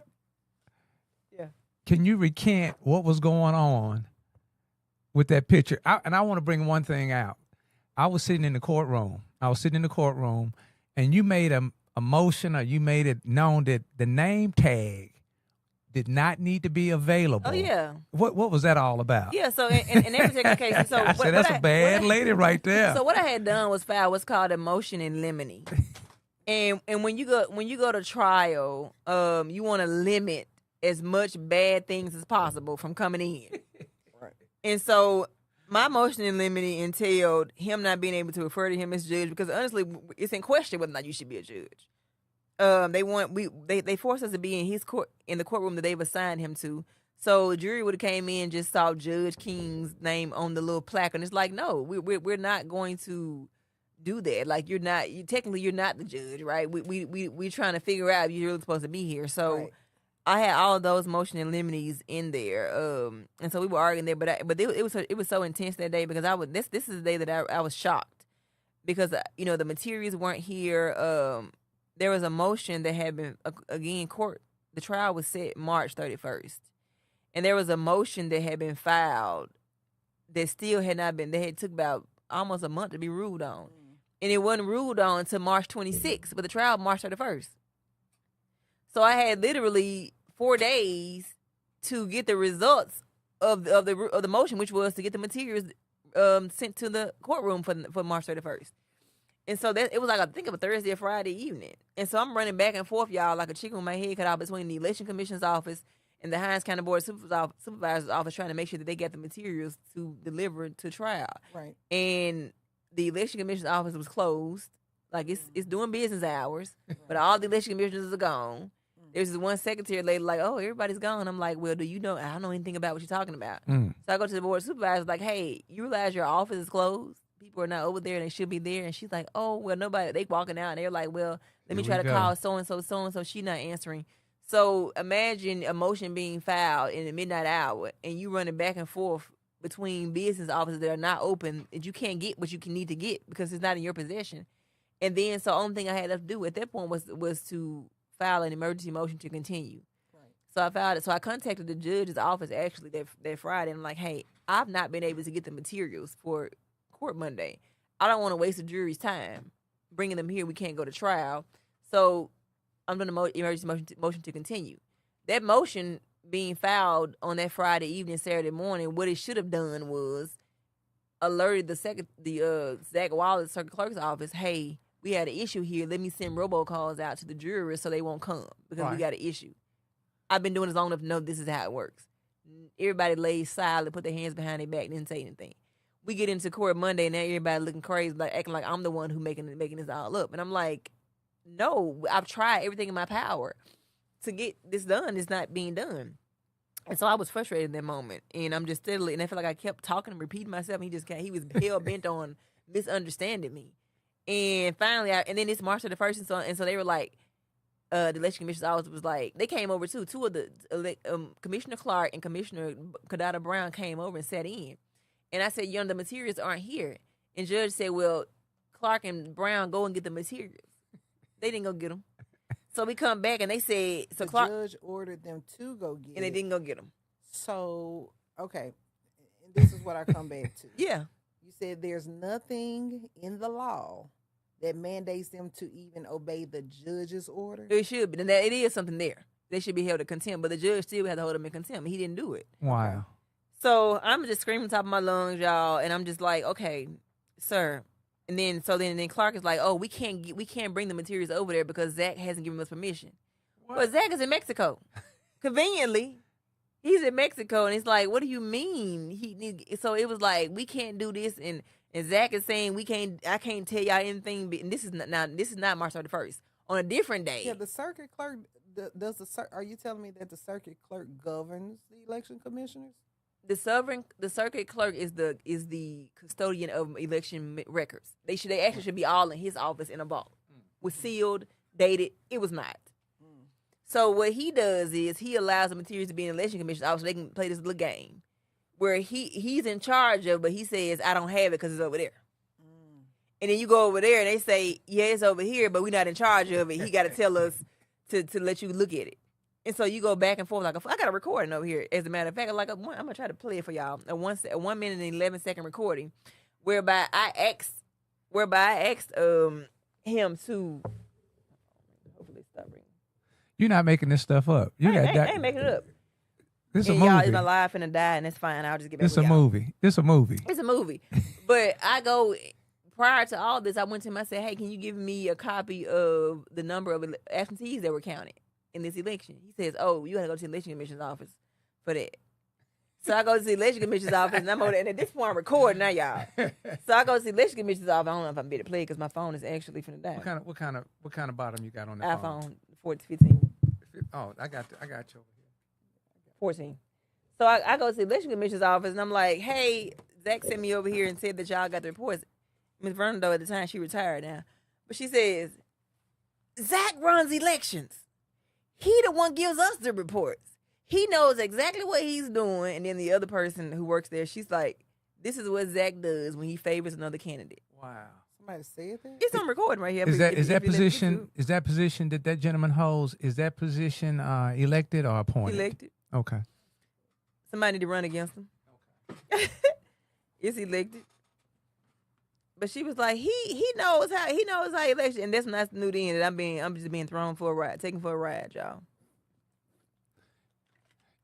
Can you recant what was going on with that picture? I want to bring one thing out. I was sitting in the courtroom. And you made a motion, or you made it known that the name tag did not need to be available. Oh, yeah. What was that all about? Yeah, so in every particular case, so I said, that's a bad lady right there. So what I had done was file what's called a motion in limine. And when you go to trial, you want to limit as much bad things as possible from coming in. Right. And so my motion in limine entailed him not being able to refer to him as judge, because honestly, it's in question whether or not you should be a judge. They forced us to be in the courtroom that they've assigned him to. So the jury would have came in, just saw Judge King's name on the little plaque, and it's like, no, we're not going to do that. Like, you're not the judge, right? We trying to figure out if you're really supposed to be here. So. Right. I had all of those motion in limines in there, and so we were arguing there. But it was so intense that day, because this is the day that I was shocked, because the materials weren't here. There was a motion that had been again court. The trial was set March 31st, and there was a motion that had been filed that still had not been. They had took about almost a month to be ruled on, and it wasn't ruled on until March 26th. But the trial March 31st. So I had literally 4 days to get the results of the motion, which was to get the materials sent to the courtroom for March 31st. And so it was like, I think, a Thursday or Friday evening. And so I'm running back and forth, y'all, like a chicken with my head cut out between the Election Commission's office and the Hinds County Board of Supervisor's office, trying to make sure that they got the materials to deliver to trial. Right. And the Election Commission's office was closed. Like, it's doing business hours, but all the election commissioners are gone. There's this one secretary lady like, oh, everybody's gone. I'm like, well, do you know? I don't know anything about what you're talking about. So I go to the board of supervisors, like, hey, you realize your office is closed? People are not over there, and they should be there. And she's like, oh, well, nobody. They walking out, and they're like, well, let me try to call so-and-so. She's not answering. So imagine a motion being filed in the midnight hour, and you running back and forth between business offices that are not open, and you can't get what you need to get because it's not in your possession. And then, so the only thing I had to do at that point was to file an emergency motion to continue. Right. So I filed it. So I contacted the judge's office actually that Friday, and I'm like, hey, I've not been able to get the materials for court Monday. I don't want to waste the jury's time bringing them here. We can't go to trial. So I'm doing an emergency motion to continue. That motion being filed on that Friday evening, Saturday morning, what it should have done was alerted the Zach Wallace Circuit Clerk's office, hey, we had an issue here. Let me send robocalls out to the jurors so they won't come because we got an issue. I've been doing this long enough to know this is how it works. Everybody lays silent, put their hands behind their back, didn't say anything. We get into court Monday, and now everybody looking crazy, like acting like I'm the one who making this all up. And I'm like, no, I've tried everything in my power to get this done. It's not being done. And so I was frustrated in that moment. And I'm just steadily, and I feel like I kept talking and repeating myself. And he was hell bent on misunderstanding me. And finally, and then it's March 31st, and so they were like, the election commissioner's office was like, they came over too. Two of the Commissioner Clark and Commissioner Kadada Brown came over and sat in. And I said, the materials aren't here. And judge said, well, Clark and Brown go and get the materials. They didn't go get them. So we come back and they said, so the Clark. judge ordered them to go get And they didn't go get them. So, okay. And this is what I come back to. Yeah. You said there's nothing in the law that mandates them to even obey the judge's order. It should be. And it is something there. They should be held in contempt. But the judge still had to hold them in contempt. He didn't do it. Wow. So I'm just screaming top of my lungs, y'all. And I'm just like, okay, sir. And then Clark is like, oh, we can't bring the materials over there because Zach hasn't given us permission. What? But Zach is in Mexico. Conveniently, he's in Mexico, and it's like, what do you mean? So it was like, we can't do this, and Zach is saying I can't tell y'all anything. And this is not March 31st. On a different day. Yeah, the circuit clerk are you telling me that the circuit clerk governs the election commissioners? The circuit clerk is the custodian of election records. They actually should be all in his office in a vault, was sealed, dated. It was not. So what he does is he allows the materials to be in the election commission's office so they can play this little game where he's in charge of, but he says, I don't have it because it's over there. And then you go over there and they say, yeah, it's over here, but we're not in charge of it. He got to tell us to let you look at it. And so you go back and forth like I got a recording over here. As a matter of fact, I'm gonna try to play it for y'all. A 1 minute and 11-second recording, whereby I asked him to. Hopefully, stop ringing. You're not making this stuff up. I ain't making it up. This a and y'all, movie. is my life finna die, and it's fine. I'll just get back. It's a movie. It's a movie. It's a movie. But I go. Prior to all this, I went to him. I said, "Hey, can you give me a copy of the number of absentees that were counted in this election?" He says, "Oh, you got to go to the election commission's office for that." So I go to the election commission's office, and I'm over there. And at this point, I'm recording now, y'all. So I go to the election commission's office. I don't know if I'm better to play because my phone is actually finna die. What kind of bottom you got on that phone? iPhone 15. Oh, I got you over here. 14. So I go to the election commission's office, and I'm like, "Hey, Zach sent me over here and said that y'all got the reports." Ms. Vernon, though, at the time, she retired now. But she says, Zach runs elections. He the one gives us the reports. He knows exactly what he's doing. And then the other person who works there, she's like, this is what Zach does when he favors another candidate. Wow. Somebody said that? It's on recording right here. Is that position that gentleman holds, is that position elected or appointed? Elected. Okay. Somebody need to run against him. Okay. It's elected. But she was like, he knows how election, and that's when I knew then that I'm just being thrown for a ride, taken for a ride, y'all.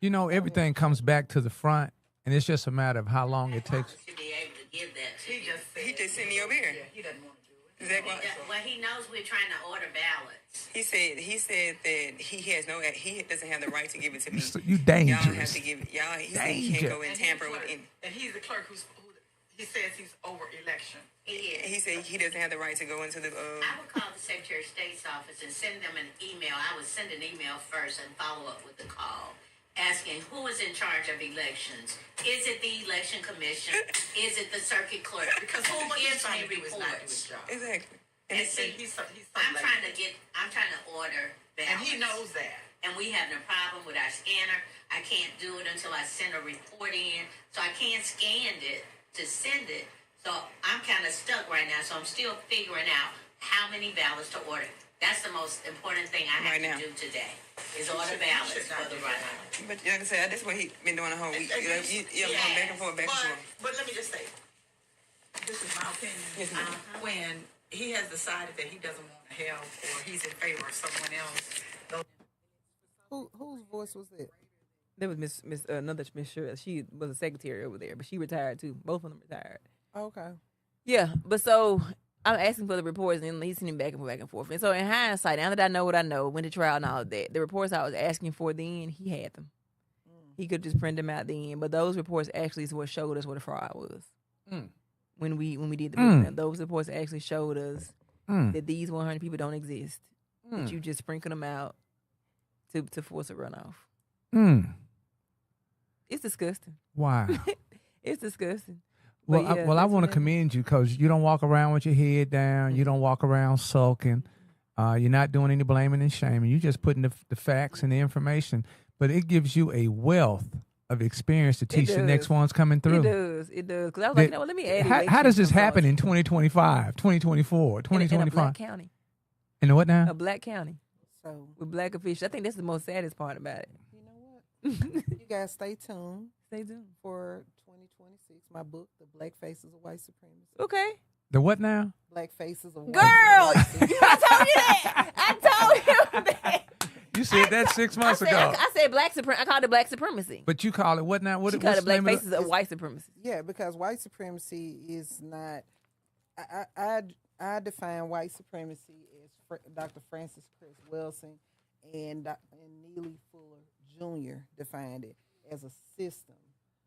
You know, everything comes back to the front, and it's just a matter of how long it takes. To be able to give that to He just sent me over here. Yeah, he doesn't want to do it. Is that what? Well, he knows we're trying to order ballots. He said that he doesn't have the right to give it to me. You dangerous. Y'all have to give it. Y'all he can't go and tamper with it. And he's the clerk who he says he's over election. He is. He said he doesn't have the right to go into the. I would call the Secretary of State's office and send them an email. I would send an email first and follow up with the call, asking who is in charge of elections. Is it the election commission? Is it the circuit clerk? Because who gives me reports? Exactly. And see, I'm trying to order ballots. And he knows that. And we having a problem with our scanner. I can't do it until I send a report in. So I can't scan it to send it. So I'm kind of stuck right now. So I'm still figuring out how many ballots to order. That's the most important thing I have to do today is order ballots for the runoff. But like I said, that's what he's been doing the whole week. Going back and forth, back and forth. But let me just say, this is my opinion. Yes, ma'am. When he has decided that he doesn't want to help or he's in favor of someone else. Whose voice was that? There was another Miss Shirley. She was a secretary over there, but she retired too. Both of them retired. Okay. Yeah, but so I'm asking for the reports, and he's sending back and forth. And so in hindsight, now that I know what I know, went to trial and all of that, the reports I was asking for then, he had them. He could just print them out then. But those reports actually is what showed us what a fraud was. When we did the breakdown. Those reports actually showed us that these 100 people don't exist. That you just sprinkle them out to force a runoff. It's disgusting. Wow. It's disgusting. Well, yeah, I want to commend you because you don't walk around with your head down. You don't walk around sulking. You're not doing any blaming and shaming. You're just putting the facts and the information. But it gives you a wealth of experience to teach the next ones coming through. It does. Because I was like, you know what, let me add How does this elections happen in 2025, 2024, 2025? in a black county. In what now? A black county So with black officials. I think that's the most saddest part about it. you know what? You guys stay tuned Stay tuned. for 2026. My book, The Black Faces of White Supremacy. Okay. The what now? Black Faces of Girl, White Supremacy. I told you that. I told him that. You said that 6 months ago. I said black supremacy. I called it black supremacy. But you call it what now? What, She called what's it black the name of faces of white supremacy. Yeah, because white supremacy is not. I define white supremacy as Dr. Francis Chris Wilson and Neely Fuller Jr. defined it as a system.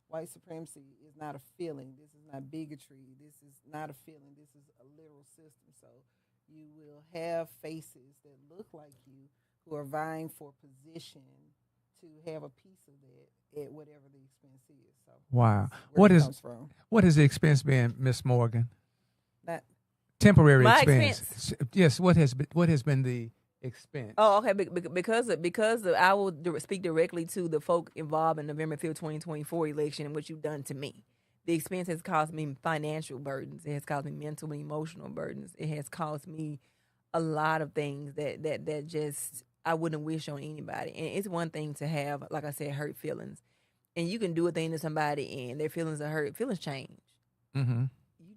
White supremacy is not a feeling. This is not bigotry. This is not a feeling. This is a literal system. So you will have faces that look like you who are vying for position to have a piece of that at whatever the expense is. So Wow. where it comes from. What has the expense been, Miss Morgan? Not Temporary My expense. Yes. What has been the expense? Oh, okay. Because I will speak directly to the folk involved in November 5th, 2024 election and what you've done to me. The expense has caused me financial burdens. It has caused me mental and emotional burdens. It has caused me a lot of things that just I wouldn't wish on anybody. And it's one thing to have, like I said, hurt feelings. And you can do a thing to somebody and their feelings are hurt. Feelings change. Mm-hmm.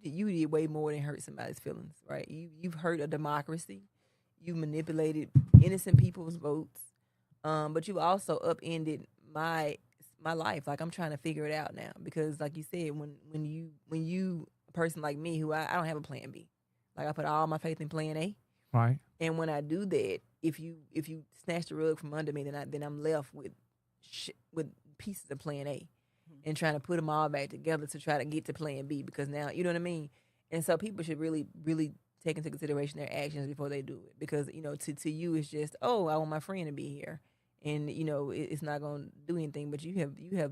You did way more than hurt somebody's feelings, right? You've hurt a democracy. You manipulated innocent people's votes. But you've also upended my life. Like, I'm trying to figure it out now. Because like you said, when you a person like me who I don't have a plan B. Like, I put all my faith in plan A. Right. And when I do that, if you snatch the rug from under me, then I'm left with pieces of plan A, and trying to put them all back together to try to get to plan B. Because now, you know what I mean. And so people should really, really take into consideration their actions before they do it. Because to you it's just, oh, I want my friend to be here, and it's not going to do anything. But you have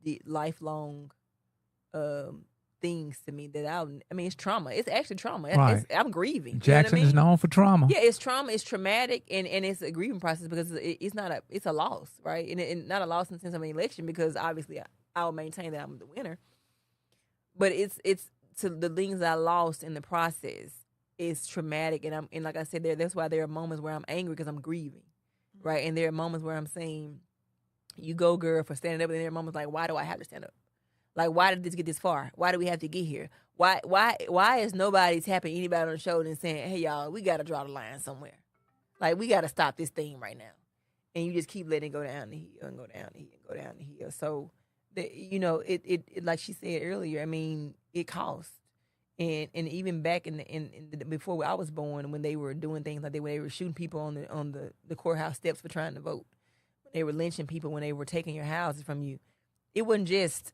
the lifelong things to me that I mean, it's trauma. It's actually trauma. Right. I'm grieving. Jackson you know what I mean? is known for trauma. Yeah, it's trauma. It's traumatic, and it's a grieving process because it's a loss, right? And not a loss in the sense of an election, because obviously I'll maintain that I'm the winner. But it's to the things I lost in the process is traumatic, and like I said, that's why there are moments where I'm angry because I'm grieving, right? And there are moments where I'm saying, "You go, girl," for standing up, and there are moments like, "Why do I have to stand up? Like, why did this get this far? Why do we have to get here? Why is nobody tapping anybody on the shoulder and saying, hey, y'all, we got to draw the line somewhere. Like, we got to stop this thing right now." And you just keep letting it go down the hill and go down the hill and go down the hill. So, it like she said earlier, I mean, it costs. And even back in the before I was born, when they were doing things like when they were shooting people on the courthouse steps for trying to vote, when they were lynching people, when they were taking your houses from you, it wasn't just,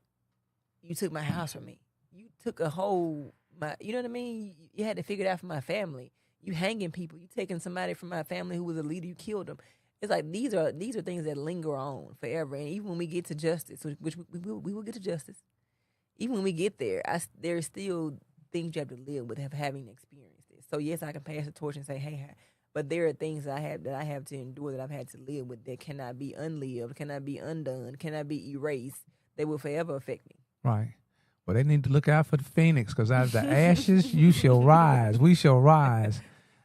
you took my house from me. You took you know what I mean? You had to figure it out for my family. You hanging people. You taking somebody from my family who was a leader. You killed them. It's like these are things that linger on forever. And even when we get to justice, which we will get to justice, even when we get there, there's still things you have to live with having experienced this. So yes, I can pass the torch and say, hey, but there are things that I have to endure, that I've had to live with, that cannot be unlived, cannot be undone, cannot be erased. They will forever affect me. Right. Well, they need to look out for the phoenix, because out of the ashes you shall rise. We shall rise.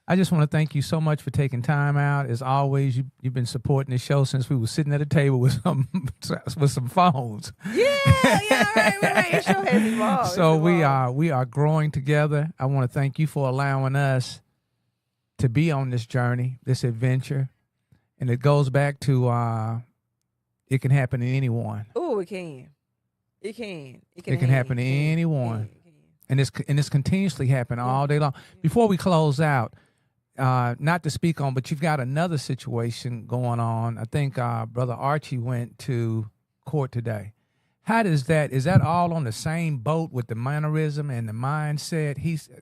I just want to thank you so much for taking time out. As always, you've been supporting the show since we were sitting at a table with some phones. Yeah, right. Your show has evolved. So we are growing together. I want to thank you for allowing us to be on this journey, this adventure, and it goes back to it can happen to anyone. Oh, it can. It can. It can happen to anyone. And it's continuously happening all day long. Before we close out, not to speak on, but you've got another situation going on. I think Brother Archie went to court today. How does that? Is that all on the same boat with the mannerism and the mindset?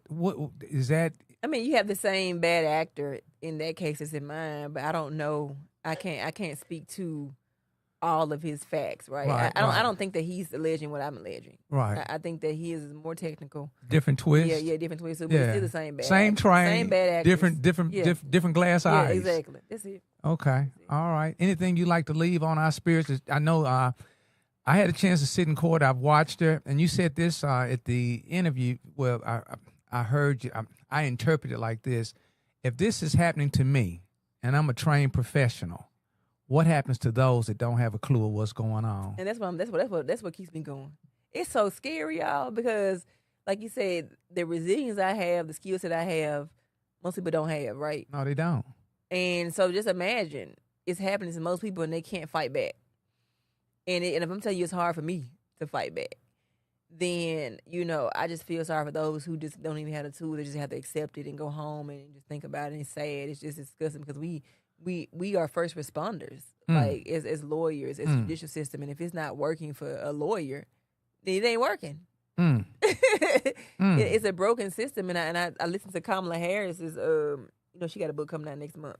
What is that? I mean, you have the same bad actor in that case as in mine, but I don't know. I can't speak to all of his facts, right? Right, I don't think that he's alleging what I'm alleging. Right. I think that he is more technical. Different twist. Yeah, different twists. But it's still the same bad. Same actors. train. Same bad actors. Different glass Yeah, eyes. exactly. That's it. Okay. All right. Anything you like to leave on our spirits? I know I had a chance to sit in court. I've watched her, and you said this at the interview. Well, I heard you. I interpret it like this: if this is happening to me, and I'm a trained professional, what happens to those that don't have a clue of what's going on? And that's what keeps me going. It's so scary, y'all, because like you said, the resilience I have, the skills that I have, most people don't have, right? No, they don't. And so just imagine it's happening to most people and they can't fight back. And if I'm telling you it's hard for me to fight back, then, I just feel sorry for those who just don't even have the tool. They just have to accept it and go home and just think about it and say it. It's just disgusting because we are first responders, like as lawyers, as judicial system. And if it's not working for a lawyer, then it ain't working. It's a broken system. And I listened to Kamala Harris's, she got a book coming out next month.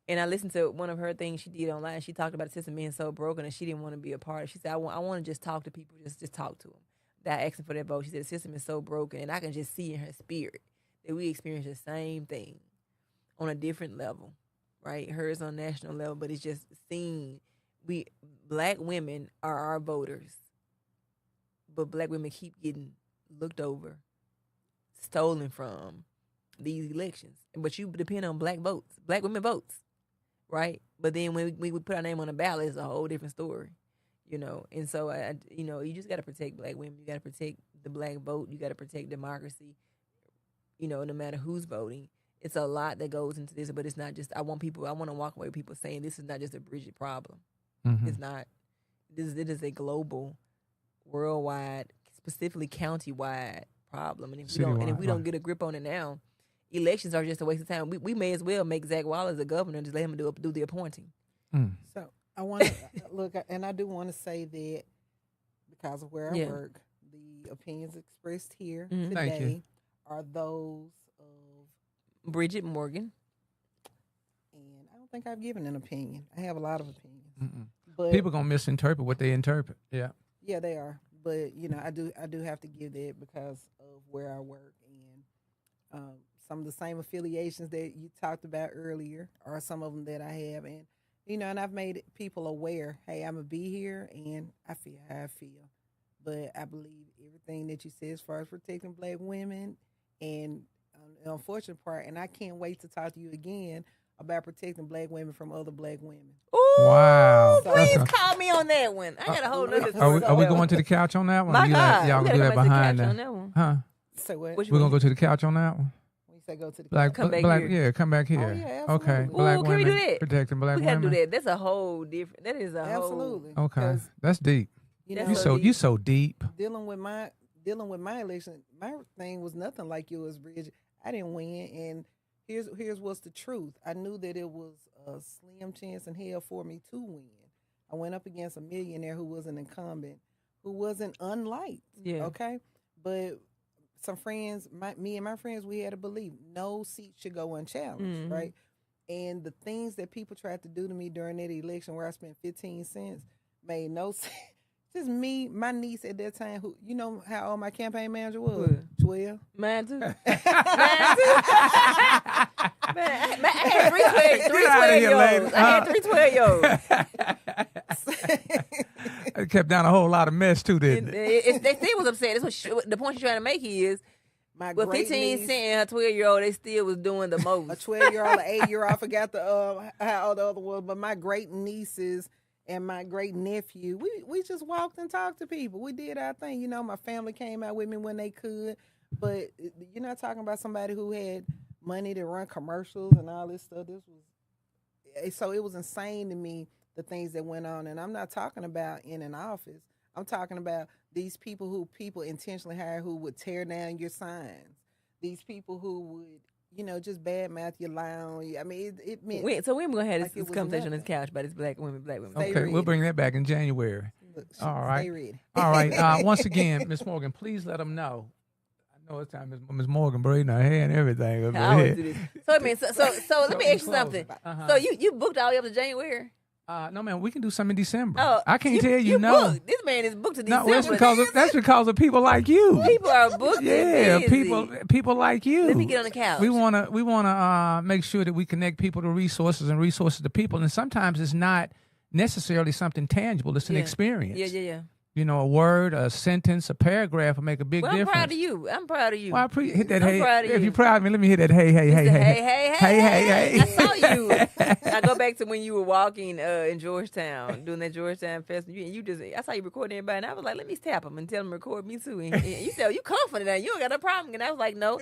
And I listened to one of her things she did online. She talked about the system being so broken and she didn't want to be a part of it. She said, I want to just talk to people, just talk to them. That asking for their vote. She said, the system is so broken. And I can just see in her spirit that we experience the same thing on a different level, right? Hers on a national level, but it's just seen. Black women are our voters, but black women keep getting looked over, stolen from these elections. But you depend on black votes, black women votes, right? But then when we put our name on the ballot, it's a whole different story, And so, you just got to protect black women. You got to protect the black vote. You got to protect democracy, no matter who's voting. It's a lot that goes into this, but it's not just, I want to walk away with people saying this is not just a Bridgette problem. It's not. It is a global, worldwide, specifically county-wide problem. And if we don't get a grip on it now, elections are just a waste of time. We may as well make Zach Wallace a governor and just let him do the appointing. So I want to look, and I do want to say that because of where I work, the opinions expressed here today are those of Bridgette Morgan. And I don't think I've given an opinion. I have a lot of opinions. But people gonna misinterpret what they interpret. Yeah. Yeah, they are. But I do have to give that because of where I work and some of the same affiliations that you talked about earlier are some of them that I have, and and I've made people aware. Hey, I'm gonna be here, and I feel how I feel. But I believe everything that you said as far as protecting black women, and the unfortunate part, and I can't wait to talk to you again about protecting black women from other black women. Ooh, wow! Please call me on that one. I got a whole nother. Are we going to the couch on that one? My God, y'all gonna do that behind that? Huh? Say what? We're gonna go to the couch on that one. Say go to the black, come back black, here. Yeah, come back here. Oh, yeah, okay, absolutely. black Ooh, women can we do that? protecting black we women. We gotta do that. That's a whole different. That is a absolutely. whole. Okay, that's deep. You so deep. Dealing with my election, my thing was nothing like yours, Bridgette. I didn't win, and here's what's the truth. I knew that it was a slim chance in hell for me to win. I went up against a millionaire who was an incumbent, who wasn't unliked. Yeah. Okay, but some friends, me and my friends, we had to believe no seat should go unchallenged, right? And the things that people tried to do to me during that election, where I spent 15 cents, made no sense. Just me, my niece at that time, who how old my campaign manager was? 12. Mine too. Mine too. I had three 12-year-olds. I had three 12-year-olds. It kept down a whole lot of mess too, didn't it? They still was upset. That's what the point she's trying to make is, with 15 cents and her 12-year-old, they still was doing the most. A 12-year-old, an 8-year-old, I forgot how old the other was, but my great nieces and my great nephew, we just walked and talked to people. We did our thing. My family came out with me when they could, but you're not talking about somebody who had money to run commercials and all this stuff. So it was insane to me, the things that went on. And I'm not talking about in an office. I'm talking about these people who people intentionally hire who would tear down your signs. These people who would, just badmouth you, lie on you. I mean, it meant. So we're going to have this conversation on this couch about this black women. Okay, we'll bring that back in January. Look, all right. Stay ready. All right. Once again, Miss Morgan, please let them know. I know it's time Miss Morgan braiding her hair and everything. I always do this. So let me ask you something. So you booked all the way up to January? No, man, we can do something in December. Oh, I can't tell you no. Booked. This man is booked to No, December. that's because of people like you. People are booked. Yeah, and busy. people like you. Let me get on the couch. We wanna make sure that we connect people to resources and resources to people, and sometimes it's not necessarily something tangible. It's an experience. Yeah. You know, a word, a sentence, a paragraph will make a big Well, difference. I'm proud of you. Well, hit that. I'm Hey, proud of if you. you're proud of me, let me hit that. Hey. I saw you. I go back to when you were walking in Georgetown, doing that Georgetown festival. I saw you recording everybody, and I was like, let me tap them and tell them to record me too. And you said, you confident now? You don't got no problem. And I was like, no.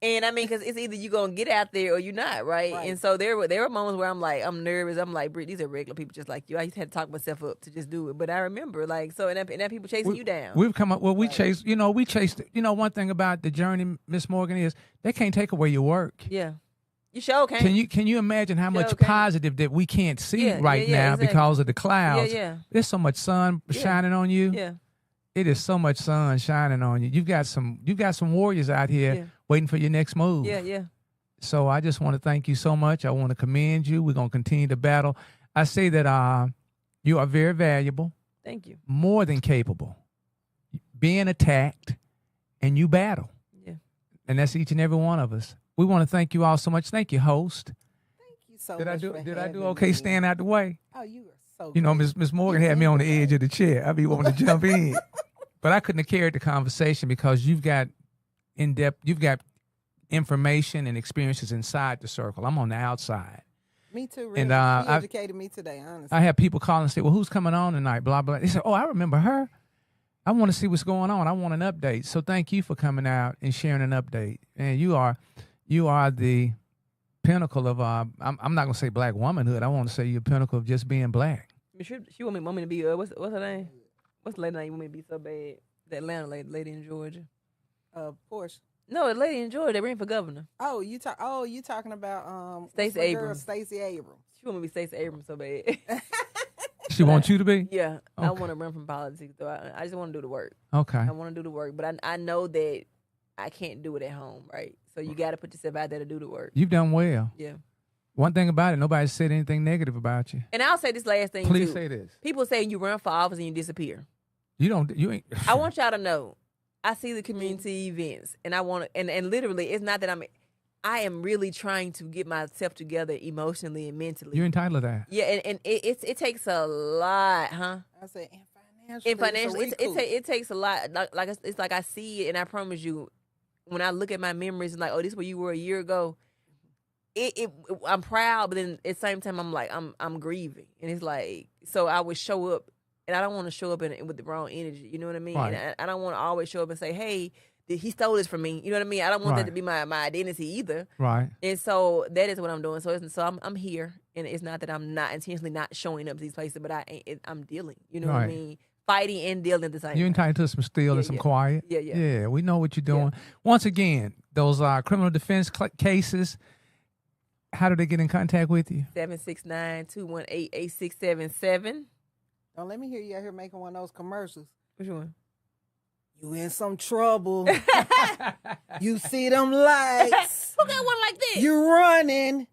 And I mean, because it's either you gonna get out there or you're not, right? And so there were moments where I'm nervous. I'm like, Britt, these are regular people just like you. I used to have to talk myself up to just do it. But I remember, like, so and that people chasing you down. We've come up. Well, we chased. We chased. One thing about the journey, Miss Morgan, is they can't take away your work. Yeah, you sure can. Can you imagine how much can. positive that we can't see Yeah, right now exactly. because of the clouds? Yeah. There's so much sun shining on you. Yeah. It is so much sun shining on you. You've got some warriors out here waiting for your next move. Yeah. So I just want to thank you so much. I want to commend you. We're going to continue to battle. I say that you are very valuable. Thank you. More than capable. Being attacked, and you battle. Yeah. And that's each and every one of us. We want to thank you all so much. Thank you, host. Thank you so Did much. I do okay staying out the way? Oh, you are so You know, great. Miss Morgan had me on the edge of the chair. I be wanting to jump in. But I couldn't have carried the conversation because you've got information and experiences inside the circle. I'm on the outside. Me too, really. And She educated me today, honestly. I have people call and say, well, who's coming on tonight? Blah, blah. They say, oh, I remember her. I want to see what's going on. I want an update. So thank you for coming out and sharing an update. And you are the pinnacle of, I'm not going to say black womanhood. I want to say you're a pinnacle of just being black. She want me to be, what's her name? What's the lady name you want me to be so bad? The Atlanta lady in Georgia. Portia. No, a lady in Georgia that ran for governor. Oh, you talking about Stacey what's my girl, Abrams. Stacey Abrams. She want me to be Stacey Abrams so bad. She wants you to be? Yeah. I Okay. want to run from politics, though. I just want to do the work. Okay. I want to do the work. But I know that I can't do it at home, right? So you got to put yourself out there to do the work. You've done well. Yeah. One thing about it, nobody said anything negative about you. And I'll say this last thing, Please too. say this. People say you run for office and you disappear. You ain't. I want y'all to know, I see the community events, and I want to, and literally, it's not that I am really trying to get myself together emotionally and mentally. You're entitled to that. Yeah, and it takes a lot, huh? I said, and In financially, financial, it takes a lot. Like it's like I see it, and I promise you, when I look at my memories, and like, oh, this is where you were a year ago. I'm proud, but then at the same time, I'm like, I'm grieving, and it's like, so I would show up, and I don't want to show up with the wrong energy. You know what I mean? Right. And I don't want to always show up and say, hey, he stole this from me. You know what I mean? I don't want that to be my identity either. Right. And so that is what I'm doing. So I'm here, and it's not that I'm not intentionally not showing up to these places, but I'm dealing. You know what I Right. mean? Fighting and dealing at the same You're time. entitled to some still and some quiet. Yeah. Yeah, we know what you're doing. Once again, those criminal defense cases, how do they get in contact with you? 769-218-8677. Don't let me hear you out here making one of those commercials. Which one? You in some trouble. You see them lights. Who got one like this? You running.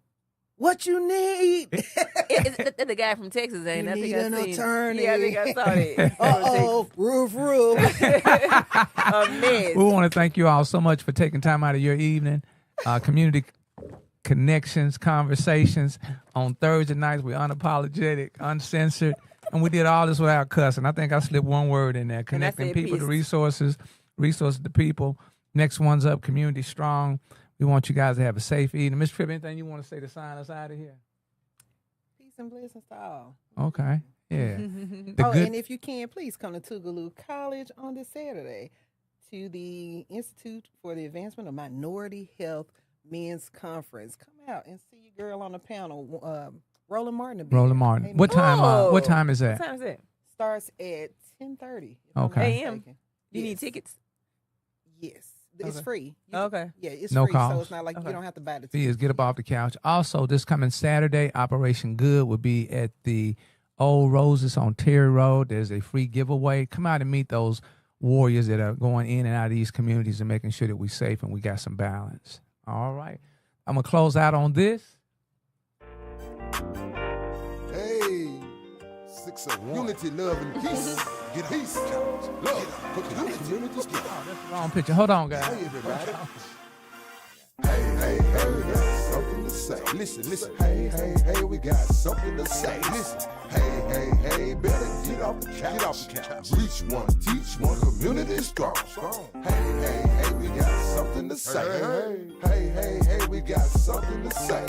What you need? That's the guy from Texas, ain't You it? I think need I an seen. attorney. Yeah, I think I saw that. Uh-oh, roof. A mess. We want to thank you all so much for taking time out of your evening. Community connections, conversations on Thursday nights. We're unapologetic, uncensored, and we did all this without cussing. I think I slipped one word in there. Connecting said people to peace. resources to people. Next one's up, community strong. We want you guys to have a safe evening. Ms. Tripp, anything you want to say to sign us out of here? Peace and blessings to all. Okay. Yeah. And if you can, please come to Tougaloo College on this Saturday to the Institute for the Advancement of Minority Health Men's Conference. Come out and see your girl on the panel, Roland Martin. will be Roland there. Martin. Amen. What time? Oh. What time is that? What time is that? Starts at 10:30. Okay. AM. You need tickets? Yes. It's Okay. free. Okay. Yeah, it's No free, so cost. it's not like Okay. you don't have to buy the Is tickets. get up off the couch. Also, this coming Saturday, Operation Good will be at the Old Roses on Terry Road. There's a free giveaway. Come out and meet those warriors that are going in and out of these communities and making sure that we're safe and we got some balance. All right. I'm going to close out on this. Hey. basics of unity, love, and peace. Get peace, love, community skills. Wrong picture. Hold on, guys. Hey, everybody. Hey, we got something to say. Listen. Hey, we got something to say. Listen. Hey, better get off the couch. Reach one, teach one, community strong. Hey, we got something to say. Hey, we got something to say.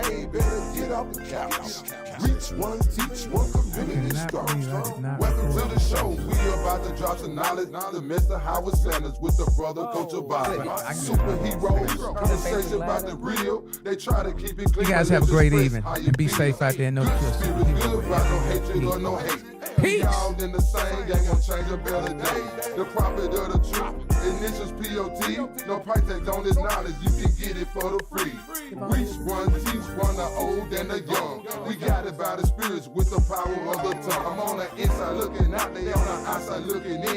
Hey, better get off the couch. Reach one, teach one, community strong. Welcome to the show. We about to drop some knowledge. The Mr. Howard Sanders with the brother Coach Obama. Superheroes, conversation about the real. They try to keep it clean. You guys have a great evening and be safe out there. No Good about no hatred or no hate. Peace. Y'all in the same gang, gonna change a better day. The prophet of the truth, initials POT. No price tag on this knowledge, you can get it for the free. Reach one, teach one, the old and the young. We got it by the spirits with the power of the tongue. I'm on the inside looking out, they on the outside looking in.